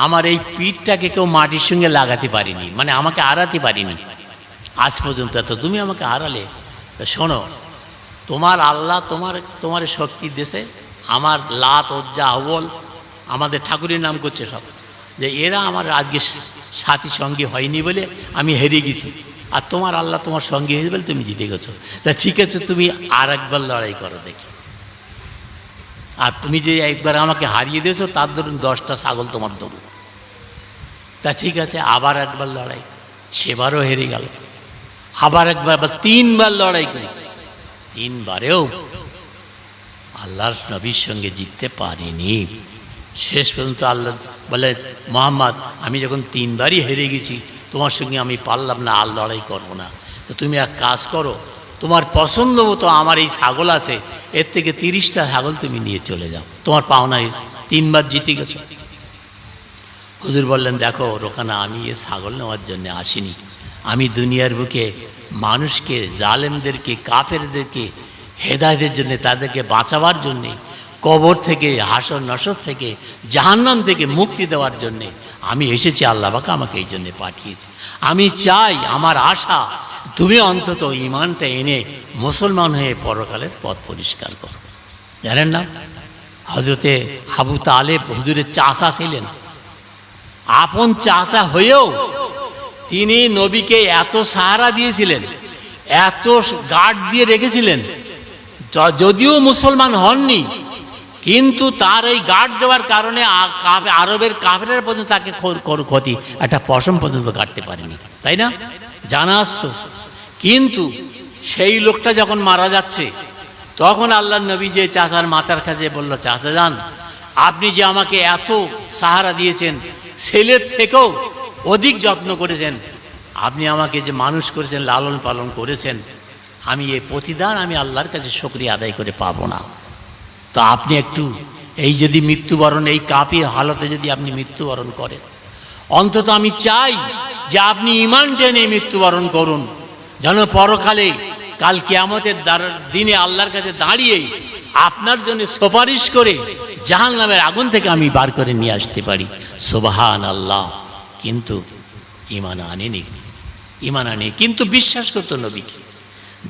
আমার এই পিঠটাকে কেউ মাটির সঙ্গে লাগাতে পারিনি, মানে আমাকে হারাতে পারিনি আজ পর্যন্ত, তো তুমি আমাকে হারালে। তা শোনো, তোমার আল্লাহ তোমার শক্তি দেশে, আমার লাত, উজ্জা, আউয়াল, আমাদের ঠাকুরের নাম করছে সব, যে এরা আমার আজকে সাথী সঙ্গী হয়নি বলে আমি হেরে গেছি, আর তোমার আল্লাহ তোমার সঙ্গী হয়েছে বলে তুমি জিতে গেছো। তা ঠিক আছে, তুমি আর একবার লড়াই করো দেখি, আর তুমি যে একবার আমাকে হারিয়ে দিয়েছো, তার ধরুন 10টা ছাগল তোমার দেবো। তা ঠিক আছে, আবার একবার লড়াই, সেবারও হেরে গেল। আবার একবার, আবার 3বার লড়াই করেছে, 3বারেও আল্লাহর নবীর সঙ্গে জিততে পারিনি। শেষ পর্যন্ত আল্লাহ বলে, মোহাম্মদ আমি যখন 3বারই হেরে গেছি, তোমার সঙ্গে আমি পারলাম না, আর লড়াই করবো না। তো তুমি এক কাজ করো, তোমার পছন্দ মতো আমার এই ছাগল আছে, এর থেকে 30টা ছাগল তুমি নিয়ে চলে যাও, তোমার পাওনা হয়েছে, 3বার জিতে গেছো। হুজুর বললেন, দেখো রোকানা, আমি এ ছাগল নেওয়ার জন্য আসিনি, আমি দুনিয়ার বুকে মানুষকে, জালেমদেরকে, কাফেরদেরকে হেদায়েতের জন্য, তাদেরকে বাঁচাবার জন্যে, কবর থেকে, হাসর নসর থেকে, জাহান্নাম থেকে মুক্তি দেওয়ার জন্যে আমি এসেছি। আল্লাহ পাক আমাকে এই জন্যে পাঠিয়েছে। আমি চাই, আমার আশা, তুমি অন্তত ঈমানটা এনে মুসলমান হয়ে পরকালের পথ পরিষ্কার করো। জানেন না, হজরতে আবু তালেব হুজুরের চাচা ছিলেন। আপন চাচা হয়েও তিনি নবীকে এত সাহারা দিয়েছিলেন, এত গার্ড দিয়ে রেখেছিলেন, যদিও মুসলমান হননি, কিন্তু তার এই গার্ড দেওয়ার কারণে আরবের কাফেরের পর্যন্ত তাকে ক্ষতি, একটা পশম পর্যন্ত কাটতে পারেনি, তাই না? জানা আসতো। কিন্তু সেই লোকটা যখন মারা যাচ্ছে, তখন আল্লাহর নবী যে চাচার মাথার কাছে বলল, চাচা যান, আপনি যে আমাকে এত সাহারা দিয়েছেন, ছেলের থেকেও অধিক যত্ন করেছেন, আপনি আমাকে যে মানুষ করেছেন, লালন পালন করেছেন, আমি এই প্রতিদান আমি আল্লাহর কাছে শুকরিয়া আদায় করে পাবো না। তো আপনি একটু এই যদি মৃত্যুবরণ, এই কাপি হালতে যদি আপনি মৃত্যুবরণ করেন, অন্তত আমি চাই যে আপনি ঈমান টেনে মৃত্যুবরণ করুন, যেন পরকালে কাল কিয়ামতের দিনে আল্লাহর কাছে দাঁড়িয়ে আপনার জন্য সুপারিশ করে জাহান্নামের আগুন থেকে আমি বার করে নিয়ে আসতে পারি। সুবহানাল্লাহ। কিন্তু ঈমান আনেনি, কিন্তু বিশ্বাস করতো নবীকে।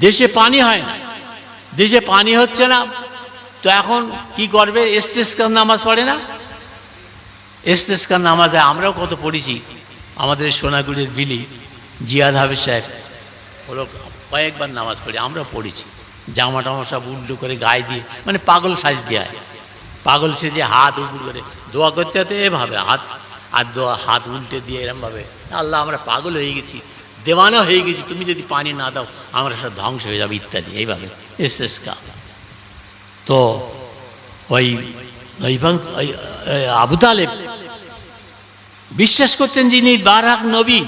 দেশে পানি হয় না, দেশে পানি হচ্ছে না, তো এখন কি করবে? ইস্তেসকার নামাজ পড়ে না? ইস্তেসকার নামাজে আমরাও কত পড়েছি। আমাদের সোনাগুড়ির বিলি জিয়াদ হাফেজ সাহেব হলো কয়েকবার নামাজ পড়ি, আমরা পড়েছি। জামা টামা সব উল্টো করে গায়ে দিয়ে, মানে পাগল সাজ দেয়, পাগল সেজে হাত উপর করে দোয়া করতে হতে এভাবে হাত উল্টে দিয়ে এরমভাবে, আল্লাহ আমরা পাগল হয়ে গেছি, দেওয়ানা হয়ে গেছি, তুমি যদি পানি না দাও আমরা সব ধ্বংস হয়ে যাবে ইত্যাদি, এইভাবে ইস্তেসকা। তো ওই আবু তালেব বিশ্বাস করতেন যিনি বারাক নবী,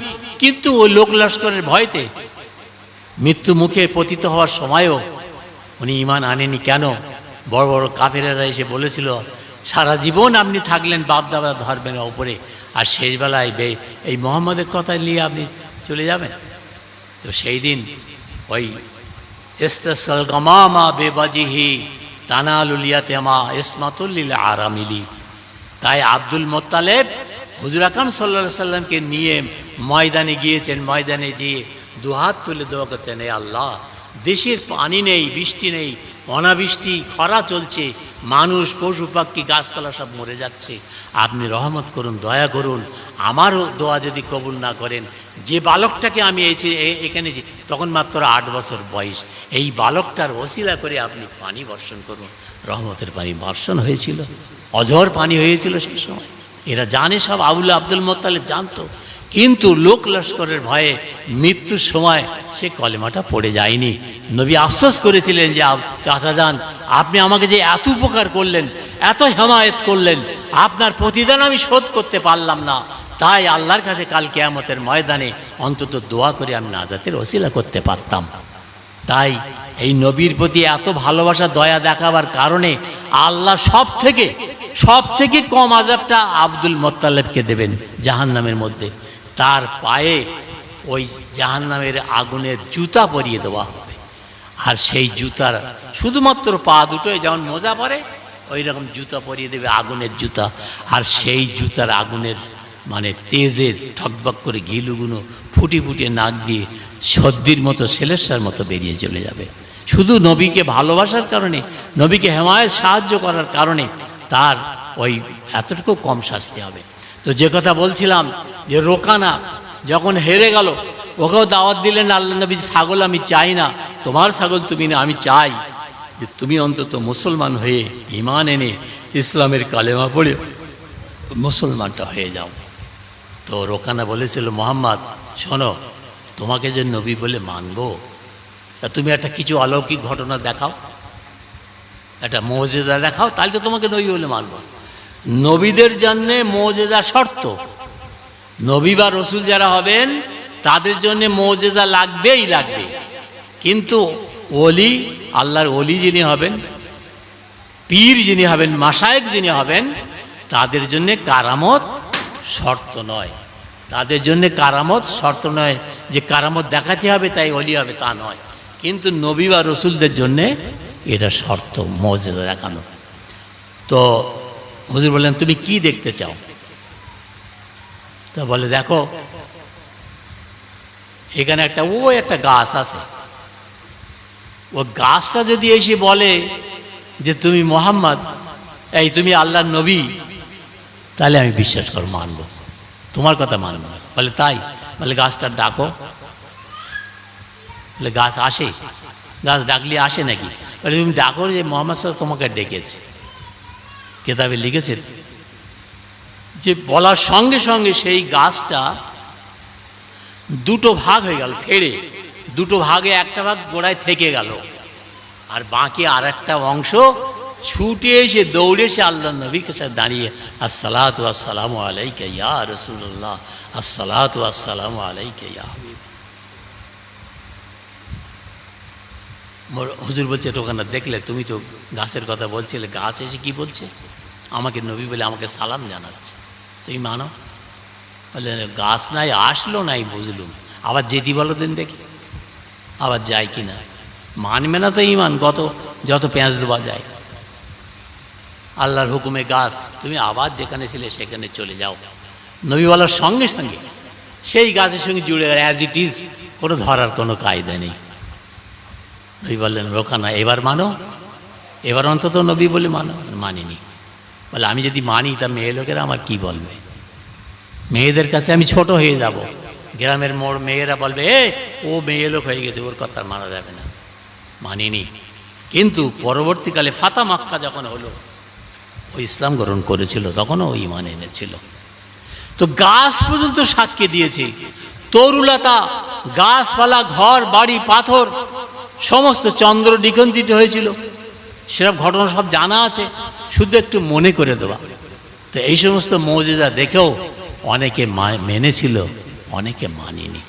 কিন্তু ওই লোক লস্করের ভয়তে মৃত্যু মুখে পতিত হওয়ার সময়ও উনি ঈমান আনেনি। কেন? বড় বড় কাফেরেরা এসে বলেছিল, সারা জীবন আপনি থাকলেন বাপ দাদা ধর্মের ওপরে, আর শেষবেলায় এই মোহাম্মদের কথা নিয়ে আপনি চলে যাবেন। তো সেই দিন ওই ইস্তাসকাল গামামা বেবাজিহি তানালুলিয়াতেমা ইসমাতুল্লিল আরামিলি, তাই আব্দুল মোত্তালেব হুজুর আকরাম সাল্লাল্লাহু আলাইহি সাল্লামকে নিয়ে ময়দানে গিয়েছেন। ময়দানে গিয়ে দুহাত তুলে দোয়া করছেন, এ আল্লাহ, দেশের পানি নেই, বৃষ্টি নেই, অনাবৃষ্টি, খরা চলছে, মানুষ পশু পাখি গাছপালা সব মরে যাচ্ছে, আপনি রহমত করুন, দয়া করুন। আমারও দোয়া যদি কবুল না করেন, যে বালকটাকে আমি এখানে তখন মাত্র 8 বছর বয়স, এই বালকটার ওসিলা করে আপনি পানি বর্ষণ করুন। রহমতের পানি বর্ষণ হয়েছিল, অঝর পানি হয়েছিল সেই সময়। এরা জানে সব, আব্দুল মোত্তালেব জানতো, কিন্তু লোক লস্করের ভয়ে মৃত্যুর সময় সে কলেমাটা পড়ে যায়নি। নবী আফসোস করেছিলেন যে চাচা যান, আপনি আমাকে যে এত উপকার করলেন, এত হেমায়েত করলেন, আপনার প্রতিদান আমি শোধ করতে পারলাম না, তাই আল্লাহর কাছে কাল কিয়ামতের ময়দানে অন্তত দোয়া করে আমি নাজাতের ওসিলা করতে পারতাম। তাই এই নবীর প্রতি এত ভালোবাসা দয়া দেখাবার কারণে আল্লাহ সব থেকে কম আযাবটা আব্দুল মোত্তালেবকে দেবেন জাহান্নামের মধ্যে। তার পায়ে ওই জাহান্নামের আগুনের জুতা পরিয়ে দেওয়া হবে, আর সেই জুতার শুধুমাত্র পা দুটোই যেমন মোজা পরে, ওই রকম জুতা পরিয়ে দেবে, আগুনের জুতা। আর সেই জুতার আগুনের মানে তেজে ঠকবক করে ঘিলুগুলো ফুটি ফুটে নাক দিয়ে সর্দির মতো, সেলেসার মতো বেরিয়ে চলে যাবে। শুধু নবীকে ভালোবাসার কারণে, নবীকে হেমায়েত সাহায্য করার কারণে তার ওই এতটুকু কম শাস্তি হবে। তো যে কথা বলছিলাম যে রোকানা যখন হেরে গেল, ওকেও দাওয়াত দিলেন আল্লাহ নবী, ছাগল আমি চাই না, তোমার ছাগল তুমি না, আমি চাই যে তুমি অন্তত মুসলমান হয়ে ঈমান এনে ইসলামের কালেমা পড়ে মুসলমানটা হয়ে যাও। তো রোকানা বলেছিল, মোহাম্মদ শোনো, তোমাকে যে নবী বলে মানবো, তা তুমি একটা কিছু অলৌকিক ঘটনা দেখাও, একটা মুজিজা দেখাও, তাহলে তো তোমাকে নবী বলে মানবো। নবীদের জন্য মুজিজা শর্ত। নবী বা রসুল যারা হবেন তাদের জন্য মুজিজা লাগবেই লাগবে। কিন্তু ওলি, আল্লাহর ওলি যিনি হবেন, পীর যিনি হবেন, মাশায়েখ যিনি হবেন, তাদের জন্য কারামত শর্ত নয়। তাদের জন্য কারামত শর্ত নয় যে কারামত দেখাতে হবে তাই ওলি হবে, তা নয়। কিন্তু নবী বা রসুলদের জন্যে এটা শর্ত, মুজিজা দেখানো। তো হুজুর বললেন, তুমি কি দেখতে চাও? তা বলে, দেখো এখানে একটা গাছ আছে, ও গাছটা যদি এসে বলে যে তুমি মোহাম্মদ, এই তুমি আল্লাহর নবী, তাহলে আমি বিশ্বাস করব, মানব, তোমার কথা মানব না। বলে তাই? বলে গাছটা ডাকো। বলে গাছ আসে? গাছ ডাকলে আসে নাকি? বলে তুমি ডাকো যে মোহাম্মদ সাল্লাল্লাহু তোমাকে ডেকেছে। কেতাবে লিখেছে যে বলার সঙ্গে সঙ্গে সেই গাছটা দুটো ভাগ হয়ে গেল, ফেড়ে দুটো ভাগে একটা ভাগ গোড়ায় থেকে গেল, আর বাকি আর একটা অংশ ছুটে এসে দৌড়ে এসে আল্লাহ নবীর কাছে দাঁড়িয়ে, আসসালাতু আসসালামু আলাইকা ইয়া রাসূলুল্লাহ, আসসালাতু আসসালামু আলাইকা ইয়া হাবিব। হুজুর বলছে, ওখানে দেখলে, তুমি তো গাছের কথা বলছিলে, গাছ এসে কি বলছে? আমাকে নবী বলে আমাকে সালাম জানাচ্ছে, তুমি মানো? বলে গাছ নাই আসলো, নাই বুঝলুম, আবার যেদি বলো দিন দেখি, আবার যায় কি না। মানবে না তো ইমান, যত পেঁয়াজ দেওয়া যায়। আল্লাহর হুকুমে গাছ, তুমি আবার যেখানে ছিলে সেখানে চলে যাও। নবী বলার সঙ্গে সঙ্গে সেই গাছের সঙ্গে জুড়ে গেল, অ্যাজ ইট ইজ, কোনো ধরার কোনো কায়দা নেই। নবী বললেন, রোকানা, এবার মানো, এবার অন্তত নবী বলে মানো। মানিনি। বলে আমি যদি মানি তা মেয়ে লোকেরা আমার কি বলবে? মেয়েদের কাছে আমি ছোট হয়ে যাব, গ্রামের মোড় মেয়েরা বলবে, ও মেয়ে লোক হয়ে গেছে, ওর কথা মানা যাবে না। মানিনি। কিন্তু পরবর্তীকালে ফাতা মাক্কা যখন হলো, ও ইসলাম গ্রহণ করেছিল, তখনও ও ঈমান এনেছিল। তো গাছ পর্যন্ত সাক্ষী দিয়েছে, তরুলতা, গাছপালা, ঘর বাড়ি, পাথর, সমস্ত চন্দ্র নিকন্দিত হয়েছিল, সেসব ঘটনা সব জানা আছে, শুধু একটু মনে করে দেওয়া। তো এই সমস্ত মুজিজা দেখেও অনেকে মেনেছিল, অনেকে মানেনি।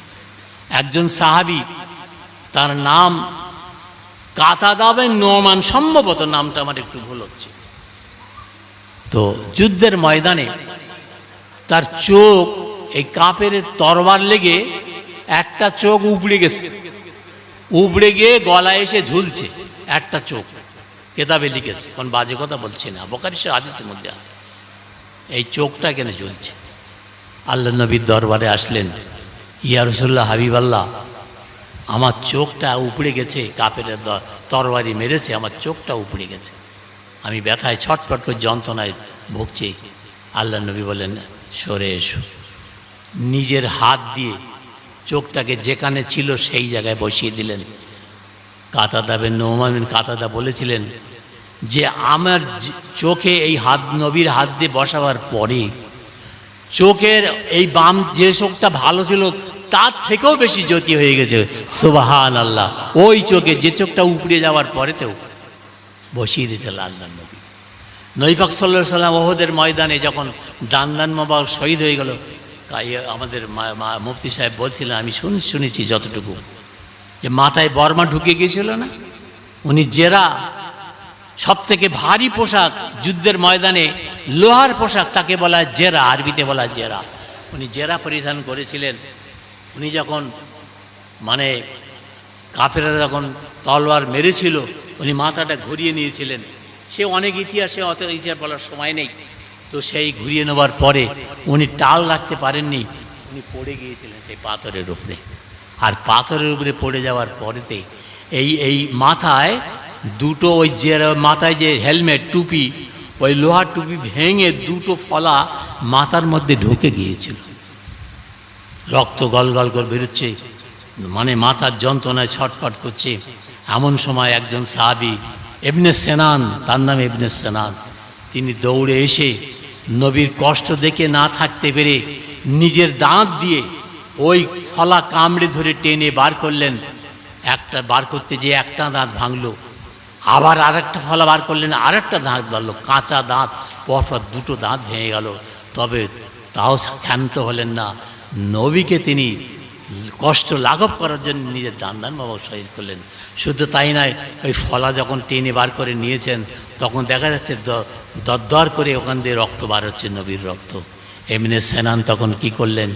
একজন সাহাবী, তার নাম কাতাদা বিন নোমান, সম্ভবত নামটা আমার একটু ভুল হচ্ছে। তো যুদ্ধের ময়দানে তার চোখ, এই কাফের তরবার লেগে একটা চোখ উপড়ে গেছে, উপড়ে গিয়ে গলায় এসে ঝুলছে একটা চোখ। কেতাবে লিখেছে, কোন বাজে কথা বলছে না, বুখারী হাদিসের মধ্যে আছে। এই চোখটা কেন ঝুলছে? আল্লাহ নবীর দরবারে আসলেন, ইয়া রাসূলুল্লাহ, হাবিবাল্লাহ, আমার চোখটা উপড়ে গেছে, কাফের তরবারি মেরেছে, আমার চোখটা উপড়ে গেছে, আমি ব্যথায় ছটফট করে যন্ত্রণায় ভুগছি। আল্লাহ নবী বলেন, সরে এসো। নিজের হাত দিয়ে চোখটাকে যেখানে ছিল সেই জায়গায় বসিয়ে দিলেন। কাতাদা বিন নোমান বিন কাতাদা বলেছিলেন যে আমার চোখে এই হাত, নবীর হাত দিয়ে বসাবার পরে চোখের এই বাম যে চোখটা ভালো ছিল তার থেকেও বেশি জ্যোতি হয়ে গেছে, সুবহানাল্লাহ। ওই চোখে যে চোখটা উপড়ে যাওয়ার পরেতেও বসিয়ে দিয়েছে আল্লাহ নবী। নবী পাক সাল্লাল্লাহু আলাইহি ওয়াসাল্লাম ওহদের ময়দানে যখন দান মোবারক শহীদ হয়ে গেল, আমাদের মুফতি সাহেব বলছিলেন, আমি শুনেছি যতটুকু, যে মাথায় বর্মা ঢুকে গিয়েছিল না, উনি জেরা, সব থেকে ভারী পোশাক যুদ্ধের ময়দানে, লোহার পোশাক, তাকে বলা হয় জেরা, আরবিতে বলা হয় জেরা। উনি জেরা পরিধান করেছিলেন। উনি যখন মানে কাফেররা যখন তলোয়ার মেরেছিল, উনি মাথাটা ঘুরিয়ে নিয়েছিলেন। সে অনেক ইতিহাসে, অত ইতিহাস বলার সময় নেই। তো সেই ঘুরিয়ে নেবার পরে উনি টাল রাখতে পারেননি, উনি পড়ে গিয়েছিলেন সেই পাথরের উপরে। আর পাথরের উপরে পড়ে যাওয়ার পরেতে এই মাথায় দুটো, ওই যে মাথায় যে হেলমেট, টুপি, ওই লোহার টুপি ভেঙে দুটো ফলা মাথার মধ্যে ঢুকে গিয়েছিল, রক্ত গল গল করে বেরোচ্ছে, মানে মাথার যন্ত্রণায় ছটফট করছে। এমন সময় একজন সাহাবী, ইবনে সেনান, তার নাম ইবনে সেনান, তিনি দৌড়ে এসে নবীর কষ্ট দেখে না থাকতে পেরে নিজের দাঁত দিয়ে ওই ফলা কামড়ে ধরে টেনে বার করলেন। একটা বার করতে যে একটা দাঁত ভাঙলো, আবার আরেকটা ফলা বার করলেন, আরেকটা দাঁত বাড়লো, কাঁচা দাঁত পরপর দুটো দাঁত ভেঙে গেল, তবে তাও ক্ষান্ত হলেন না। নবীকে তিনি কষ্ট লাঘব করার জন্য নিজের দান বাবা শহীদ করলেন। শুধু তাই নয়, ওই ফলা যখন টেনে বার করে নিয়েছেন তখন দেখা যাচ্ছে দরদর করে ওখান দিয়ে রক্ত বার হচ্ছে, নবীর রক্ত। এমনি সেনান তখন কি করলেন,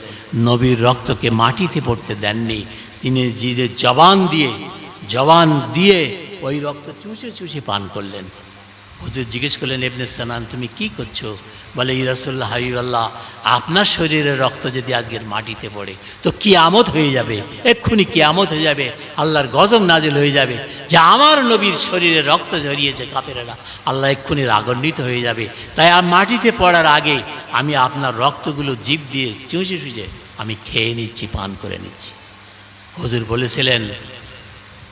নবীর রক্তকে মাটিতে পড়তে দেননি, তিনি যে জবান দিয়ে ওই রক্ত চুষে চুষে পান করলেন। হুজুর জিজ্ঞেস করলেন, ইবনে সেনান তুমি কি করছো? বলে, ইয়া রাসূলুল্লাহ হাবিবাল্লাহ, আপনার শরীরের রক্ত যদি আজকের মাটিতে পড়ে তো কিয়ামত হয়ে যাবে, এক্ষুনি কিয়ামত হয়ে যাবে, আল্লাহর গজব নাজিল হয়ে যাবে যে আমার নবীর শরীরে রক্ত ঝরিয়েছে কাফেরেরা, আল্লাহ এক্ষুনি রাগান্বিত হয়ে যাবে। তাই মাটিতে পড়ার আগে আমি আপনার রক্তগুলো জিভ দিয়ে চুষে চুষে আমি খেয়ে নিচ্ছি, পান করে নিচ্ছি। হুজুর বলেছিলেন,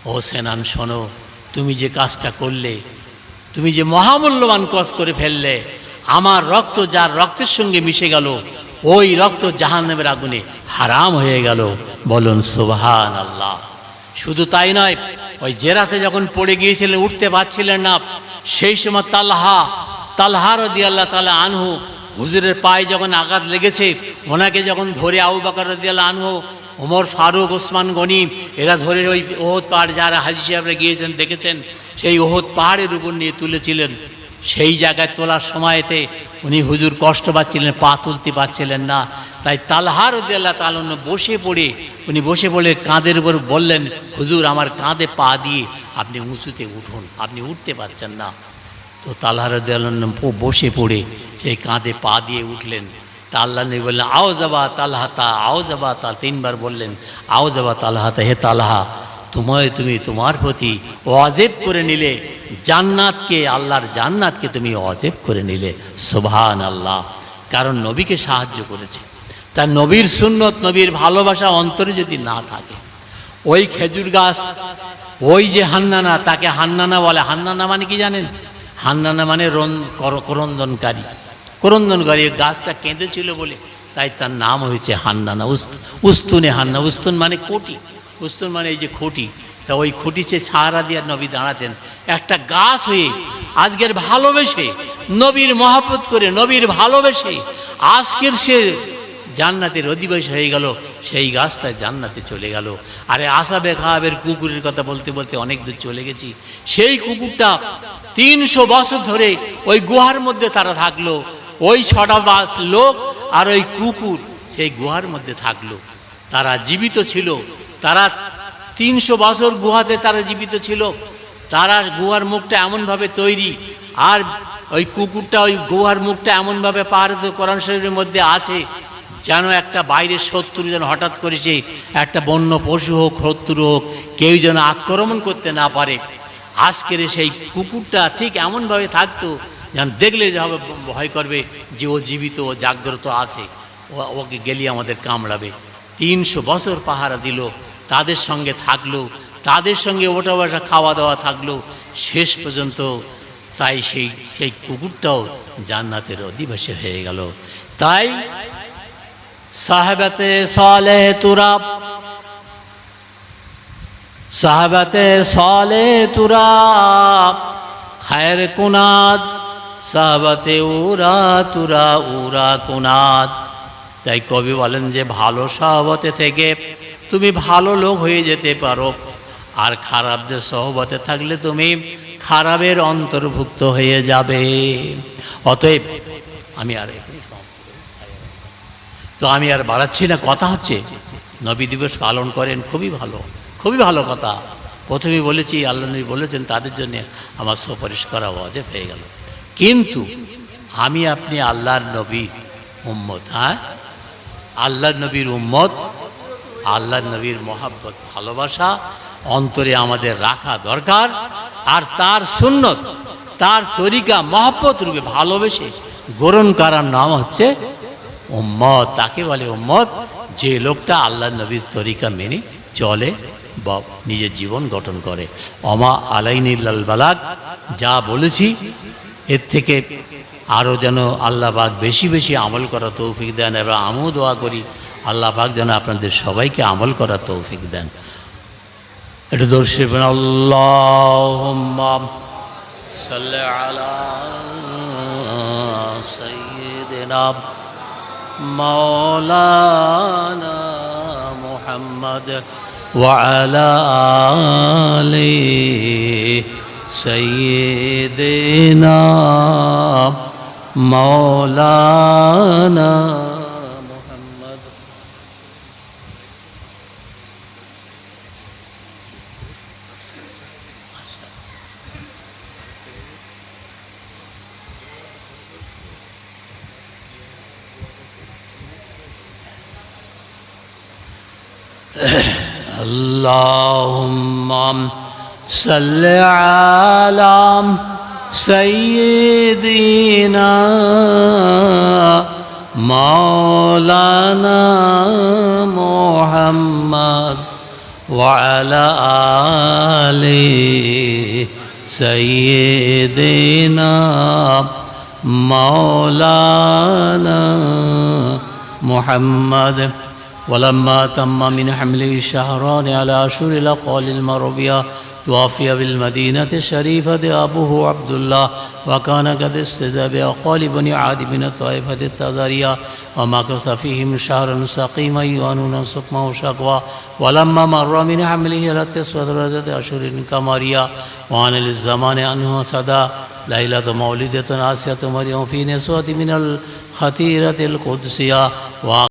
ও সেনান শোনো, তুমি যে কাজটা করলে, তুমি যে মহামূল্যবান কাজ করে ফেললে, আমার রক্ত যার রক্তের সঙ্গে মিশে গেল ওই রক্ত জাহান্নামের আগুনে হারাম হয়ে গেল। বলুন সুবহানাল্লাহ। শুধু তাই নয়, ওই জেরাতে যখন পড়ে গিয়েছিলেন, উঠতে পারছিলেন না, সেই সময় তালহা রাদিয়াল্লাহু তাআলা আনহু, হুজুরের পায়ে যখন আঘাত লেগেছে, ওনাকে যখন ধরে আবু বকর রাদিয়াল্লাহু আনহু, ওমর ফারুক, ওসমান গনি এরা ধরে ওই ওহদ পাহাড়, যারা হাজী সাহেবরা গিয়েছেন দেখেছেন, সেই ওহদ পাহাড়ের উপর নিয়ে তুলেছিলেন। সেই জায়গায় তোলার সময়তে উনি হুজুর কষ্ট পাচ্ছিলেন, পা তুলতে পারছিলেন না। তাই তালহা রাদিয়াল্লাহু তাআলা উনি বসে পড়ে কাঁধের উপর বললেন, হুজুর আমার কাঁধে পা দিয়ে আপনি উঁচুতে উঠুন, আপনি উঠতে পারছেন না। তো তালহা রাদিয়াল্লাহু বসে পড়ে সেই কাঁধে পা দিয়ে উঠলেন। তা আল্লাহ নবী বললেন, আও যাবা তালহাতা, আও যাবা তাল, তিনবার বললেন আও যাবা তালহাতা, হে তালহা, তুমি তোমার প্রতি ওয়াজিব করে নিলে জান্নাতকে, আল্লাহর জান্নাতকে তুমি ওয়াজিব করে নিলে। সুবহানাল্লাহ। কারণ নবীকে সাহায্য করেছে। তার নবীর সুন্নত, নবীর ভালোবাসা অন্তরে যদি না থাকে, ওই খেজুর গাছ, ওই যে হান্নানা, তাকে হান্নানা বলে। হান্নানা মানে কি জানেন? হান্নানা মানে করন্দনকারী। গাছটা কেঁদেছিল বলে তাই তার নাম হয়েছে হান্নানা। উস্তুনে হান্না, উস্তুন মানে কোটি, উস্তুন মানে এই যে খুঁটি। তা ওই খুঁটিতে ছাড়া দিয়ে নবী দাঁড়াতেন একটা গাছ হয়ে। আজকের ভালোবেসে, নবীর মহব্বত করে, নবীর ভালোবেসে আজকের সে জান্নাতের অধিবাসী হয়ে গেল, সেই গাছটা জান্নাতে চলে গেল। আরে আসহাবে কাহাবের কুকুরের কথা বলতে বলতে অনেক দূর চলে গেছি। সেই কুকুরটা 300 বছর ধরে ওই গুহার মধ্যে তারা থাকলো, ওই 6টা লোক আর ওই কুকুর সেই গুহার মধ্যে থাকলো। তারা জীবিত ছিল, তারা 300 বছর গুহাতে তারা জীবিত ছিল। তারা গুহার মুখটা এমনভাবে তৈরি, আর ওই কুকুরটা ওই গুহার মুখটা এমনভাবে পাহাড়িত কোরআন শরীফের মধ্যে আছে যেন একটা বাইরের শত্রু যেন হঠাৎ করেছে, একটা বন্য পশু হোক, শত্রু হোক, কেউ যেন আক্রমণ করতে না পারে। আজকের সেই কুকুরটা ঠিক এমনভাবে থাকতো যেন দেখলে যে হবে ভয় করবে যে ও জীবিত, ও জাগ্রত আছে, ওকে গেলি আমাদের কামড়াবে। 300 বছর পাহারা দিল, তাদের সঙ্গে থাকলো, তাদের সঙ্গে ওঠা বসা খাওয়া দাওয়া থাকলো শেষ পর্যন্ত। তাই সেই কুকুরটাও জান্নাতের অধিবাসী হয়ে গেল। তাই সাহাবাতে সালেহ তুরাব, সাহাবাতে সালেহ তুরাব খায়ের কুনাদ, সাহাবাতে উরা কুনাদ। তাই কবি বলেন যে ভালো সহবতে থেকে তুমি ভালো লোক হয়ে যেতে পারো, আর খারাপদের সহবতে থাকলে তুমি খারাপের অন্তর্ভুক্ত হয়ে যাবে। অতএব আমি আর বাড়াচ্ছি না, কথা হচ্ছে নবী দিবস পালন করেন, খুবই ভালো কথা। প্রথমেই বলেছি আল্লাহ নবী বলেছেন তাদের জন্য আমার সুপারিশ করা ওয়াজিব হয়ে গেল। কিন্তু আমি আপনি আল্লাহর নবী উম্মত, আল্লাহর নবীর উম্মত, আল্লাহর নবীর মহাব্বত, ভালোবাসা অন্তরে আমাদের রাখা দরকার। আর তার সুন্নত, তার তরিকা মহব্বত রূপে ভালোবেসে গ্রহণ করার নাম হচ্ছে উম্মত। তাকে বলে উম্মত যে লোকটা আল্লাহর নবীর তরিকা মেনে চলে বা নিজের জীবন গঠন করে। অমা আলাইনিল বালাগ, যা বলেছি এর থেকে আরও যেন আল্লাহ পাক বেশি বেশি আমল করা তৌফিক দেন। এবং আমিও দোয়া করি আল্লাহ পাক যেন আপনাদের সবাইকে আমল করার তৌফিক দেন। একটু দর্শে আল্লাহুম্মা সাল্লি আলা مولانا مولانا محمد وعلى آل سيدنا مولانا محمد. اللهم صل على سيدنا مولانا محمد وعلى آل سيدنا مولانا محمد. ولما تم من حمله الشهران على أشهر الأقوال المربية توفي بالمدينة الشريفة أبوه عبد الله وكان قد استزى بأقوال بني عاد من الطائفة التذرية ومكث فيهم شهرا سقيما يوانون سقما وشقوا. ولما مر من حمله إلى 9 أشهر قمرية وعن الزمان أنه صدى ليلة مولدة آسية مريم في نسوة من الخطيرة القدسية